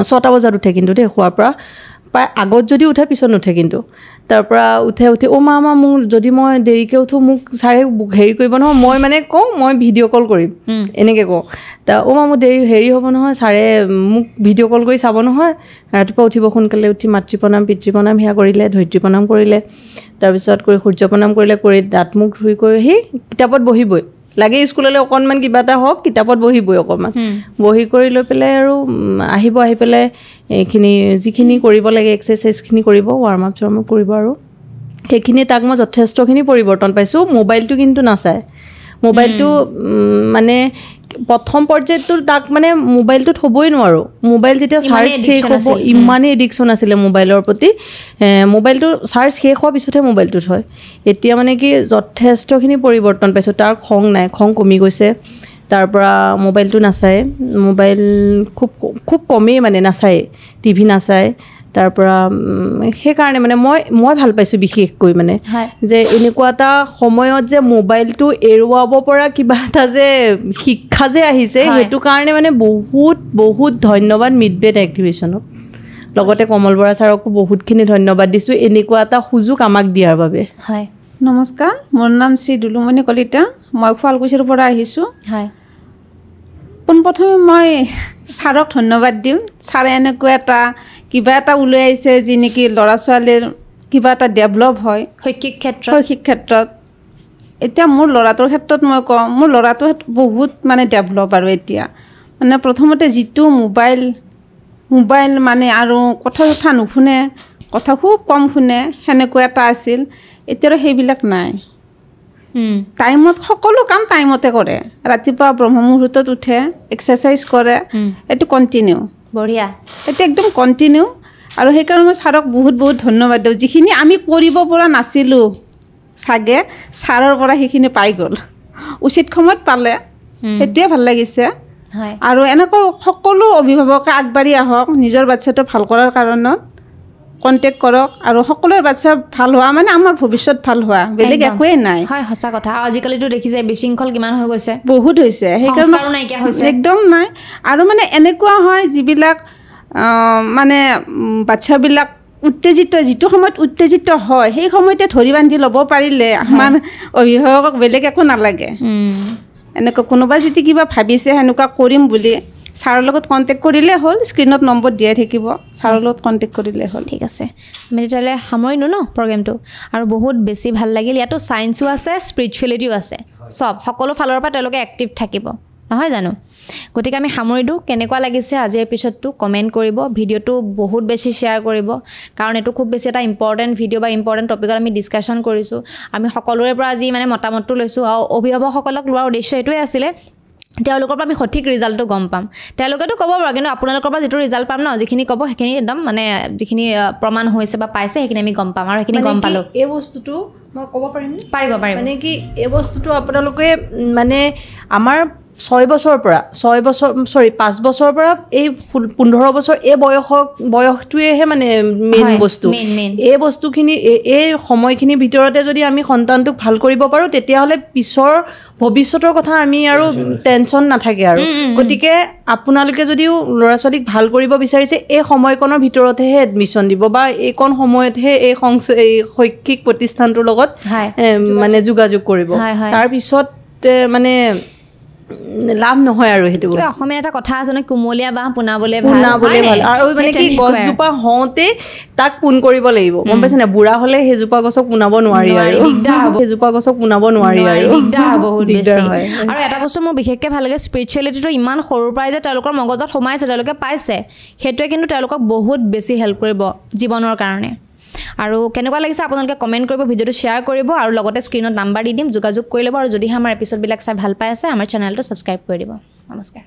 6টা বজাত উঠে কিন্তু দেই শোৱাৰ পৰা প্ৰায় আগত যদি উঠে পিছত নুঠে কিন্তু তাৰপৰা উঠি মা মোক যদি মই দেৰিকৈ উঠোঁ মোক ছাৰে হেৰি কৰিব নহয় মই মানে কওঁ মই ভিডিঅ' কল কৰিম এনেকৈ কওঁ মা মোৰ হেৰি হ'ব নহয় ছাৰে মোক ভিডিঅ' কল কৰি চাব নহয় ৰাতিপুৱা উঠিব সোনকালে উঠি মাতৃ প্ৰণাম পিতৃ প্ৰণাম সেয়া কৰিলে ধৈৰ্য প্ৰণাম কৰিলে তাৰপিছত কৰি সূৰ্য প্ৰণাম কৰি দাঁত মুখ ধুই কৰি সি কিতাপত বহিবই লাগে স্কুললৈ অকণমান কিবা এটা হওক কিতাপত বহিবই অকণমান বহি কৰি লৈ পেলাই আৰু আহি পেলাই এইখিনি যিখিনি কৰিব লাগে এক্সাৰচাইজখিনি কৰিব ৱাৰ্ম আপ কৰিব আৰু সেইখিনি তাক মই যথেষ্টখিনি পৰিৱৰ্তন পাইছোঁ মোবাইলটো কিন্তু নাচায় মোবাইলটো মানে প্ৰথম পৰ্যায়টো তাক মানে মোবাইলটো থ'বই নোৱাৰোঁ মোবাইল যেতিয়া চাৰ্জ শেষ হ'ব ইমানেই এডিকশ্যন আছিলে মোবাইলৰ প্ৰতি মোবাইলটো চাৰ্জ শেষ হোৱাৰ পিছতহে মোবাইলটো থয় এতিয়া মানে কি যথেষ্টখিনি পৰিৱৰ্তন পাইছোঁ তাৰ খং নাই খং কমি গৈছে তাৰ পৰা মোবাইলটো নাচায় মোবাইল খুব কমেই মানে নাচায় টিভি নাচায় তাৰ পৰা সেইকাৰণে মানে মই ভাল পাইছোঁ বিশেষকৈ মানে যে এনেকুৱা এটা সময়ত যে মোবাইলটো এৰুৱাব পৰা কিবা এটা যে শিক্ষা যে আহিছে সেইটো কাৰণে মানে বহুত ধন্যবাদ মিডব্ৰেড এক্টিভিশ্যনক লগতে কমল বৰা ছাৰকো বহুতখিনি ধন্যবাদ দিছোঁ এনেকুৱা এটা সুযোগ আমাক দিয়াৰ বাবে হয় নমস্কাৰ মোৰ নাম শ্ৰী দুলুমণি কলিতা মই শুৱালকুছিৰ পৰা আহিছোঁ হয় পোনপ্ৰথমে মই ছাৰক ধন্যবাদ দিম ছাৰে এনেকুৱা এটা কিবা এটা উলিয়াই আহিছে যি নেকি ল'ৰা ছোৱালীৰ কিবা এটা ডেভেলপ হয় শৈক্ষিক ক্ষেত্ৰত এতিয়া মোৰ ল'ৰাটোৰ ক্ষেত্ৰত মই কওঁ মোৰ ল'ৰাটো বহুত মানে ডেভেলপ আৰু এতিয়া মানে প্ৰথমতে যিটো মোবাইল মানে আৰু কথা নুশুনে কথা খুব কম শুনে সেনেকুৱা এটা আছিল এতিয়া সেইবিলাক নাই টাইমত সকলো কাম টাইমতে কৰে ৰাতিপুৱা ব্ৰহ্ম মুহূৰ্তত উঠে এক্সাৰচাইজ কৰে এইটো কণ্টিনিউ বঢ়িয়া এইটো একদম কণ্টিনিউ আৰু সেইকাৰণে মই ছাৰক বহুত ধন্যবাদ দিওঁ যিখিনি আমি কৰিব পৰা নাছিলোঁ চাগে ছাৰৰ পৰা সেইখিনি পাই গ'ল উচিত সময়ত পালে সেইটোৱে ভাল লাগিছে আৰু এনেকৈ সকলো অভিভাৱকে আগবাঢ়ি আহক নিজৰ বাচ্চাটো ভাল কৰাৰ কাৰণত কণ্টেক্ট কৰক আৰু সকলোৰে বাচ্চা ভাল হোৱা মানে আমাৰ ভৱিষ্যত ভাল হোৱা বেলেগ একোৱেই নাই হয় সঁচা কথা আজিকালিতো দেখিছে বিশৃংখল কিমান হৈ গৈছে বহুত হৈছে সেইকাৰণে নাইকিয়া হৈছে একদম নাই আৰু মানে এনেকুৱা হয় যিবিলাক মানে বাচ্চাবিলাক উত্তেজিত যিটো সময়ত উত্তেজিত হয় সেই সময়তে ধৰি বান্ধি ল'ব পাৰিলে আমাৰ অভিভাৱকক বেলেগ একো নালাগে এনেকুৱা কোনোবাই যদি কিবা ভাবিছে সেনেকুৱা কৰিম বুলি ছাৰৰ লগত কণ্টেক্ট কৰিলে হ'ল স্ক্ৰীণত নম্বৰ দিয়াই থাকিব ছাৰৰ লগত কণ্টেক্ট কৰিলে হ'ল ঠিক আছে আমি তেতিয়াহ'লে সামৰিলোঁ ন প্ৰগ্ৰেমটো আৰু বহুত বেছি ভাল লাগিল ইয়াতো ছায়েন্সো আছে স্পিৰিচুৱেলিটিও আছে সকলো ফালৰ পৰা তেওঁলোকে এক্টিভ থাকিব নহয় জানো গতিকে আমি সামৰি দিওঁ কেনেকুৱা লাগিছে আজিৰ এপিছডটো কমেণ্ট কৰিব ভিডিঅ'টো বহুত বেছি শ্বেয়াৰ কৰিব কাৰণ এইটো খুব বেছি এটা ইম্পৰ্টেণ্ট ভিডিঅ' বা ইম্পৰ্টেণ্ট টপিকত আমি ডিছকাশ্যন কৰিছোঁ আমি সকলোৰে পৰা আজি মানে মতামতটো লৈছোঁ আৰু অভিভাৱকসকলক লোৱাৰ উদ্দেশ্য এইটোৱে আছিলে তেওঁলোকৰ পৰা আমি সঠিক ৰিজাল্টটো গম পাম তেওঁলোকেতো ক'ব বাৰু কিন্তু আপোনালোকৰ পৰা যিটো ৰিজাল্ট পাম ন যিখিনি ক'ব সেইখিনি একদম মানে যিখিনি প্ৰমাণ হৈছে বা পাইছে সেইখিনি আমি গম পাম আৰু সেইখিনি গম পালোঁ এই বস্তুটো মই ক'ব পাৰিম পাৰিব মানে কি এই বস্তুটো আপোনালোকে মানে আমাৰ 5 বছৰৰ পৰা এই 15 বছৰ এই বয়সটোৱেহে মানে মেইন বস্তু এই বস্তুখিনি এই সময়খিনিৰ ভিতৰতে যদি আমি সন্তানটোক ভাল কৰিব পাৰোঁ তেতিয়াহ'লে পিছৰ ভৱিষ্যতৰ কথা আমি আৰু টেনশ্যন নাথাকে আৰু গতিকে আপোনালোকে যদিও ল'ৰা ছোৱালীক ভাল কৰিব বিচাৰিছে এই সময়কণৰ ভিতৰতহে এডমিশ্যন দিব বা এইকণ সময়তহে এই শৈক্ষিক প্ৰতিষ্ঠানটোৰ লগত মানে যোগাযোগ কৰিব তাৰপিছত মানে লাভ নহয় আৰু সেইটো অসমীয়া এটা কথা আছে ন কুমলীয়া বাঁহ পোনাবলে ভাল আৰু মানে কি গছজোপা হওঁতে তাক পোন কৰিব লাগিব গম পাইছে নে বুঢ়া হ'লে সেইজোপা গছক পোনাব নোৱাৰি আৰু দিগদাৰ বহুত বেছি আৰু এটা বস্তু মোৰ বিশেষকৈ ভাল লাগে স্পিৰিচুৱেলিটিটো ইমান সৰুৰ পৰাই যে তেওঁলোকৰ মগজত সোমাইছে তেওঁলোকে পাইছে সেইটোৱে কিন্তু তেওঁলোকক বহুত বেছি হেল্প কৰিব জীৱনৰ কাৰণে আৰু কেনেকুৱা লাগিছে আপোনালোকে কমেণ্ট কৰিব ভিডিঅ'টো শ্বেয়াৰ কৰিব আৰু লগতে স্ক্ৰীণত নাম্বাৰ দি দিম যোগাযোগ কৰি ল'ব আৰু যদিহে আমাৰ এপিছডবিলাক চাই ভাল পাই আছে আমাৰ চেনেলটো ছাবস্ক্ৰাইব কৰি দিব নমস্কাৰ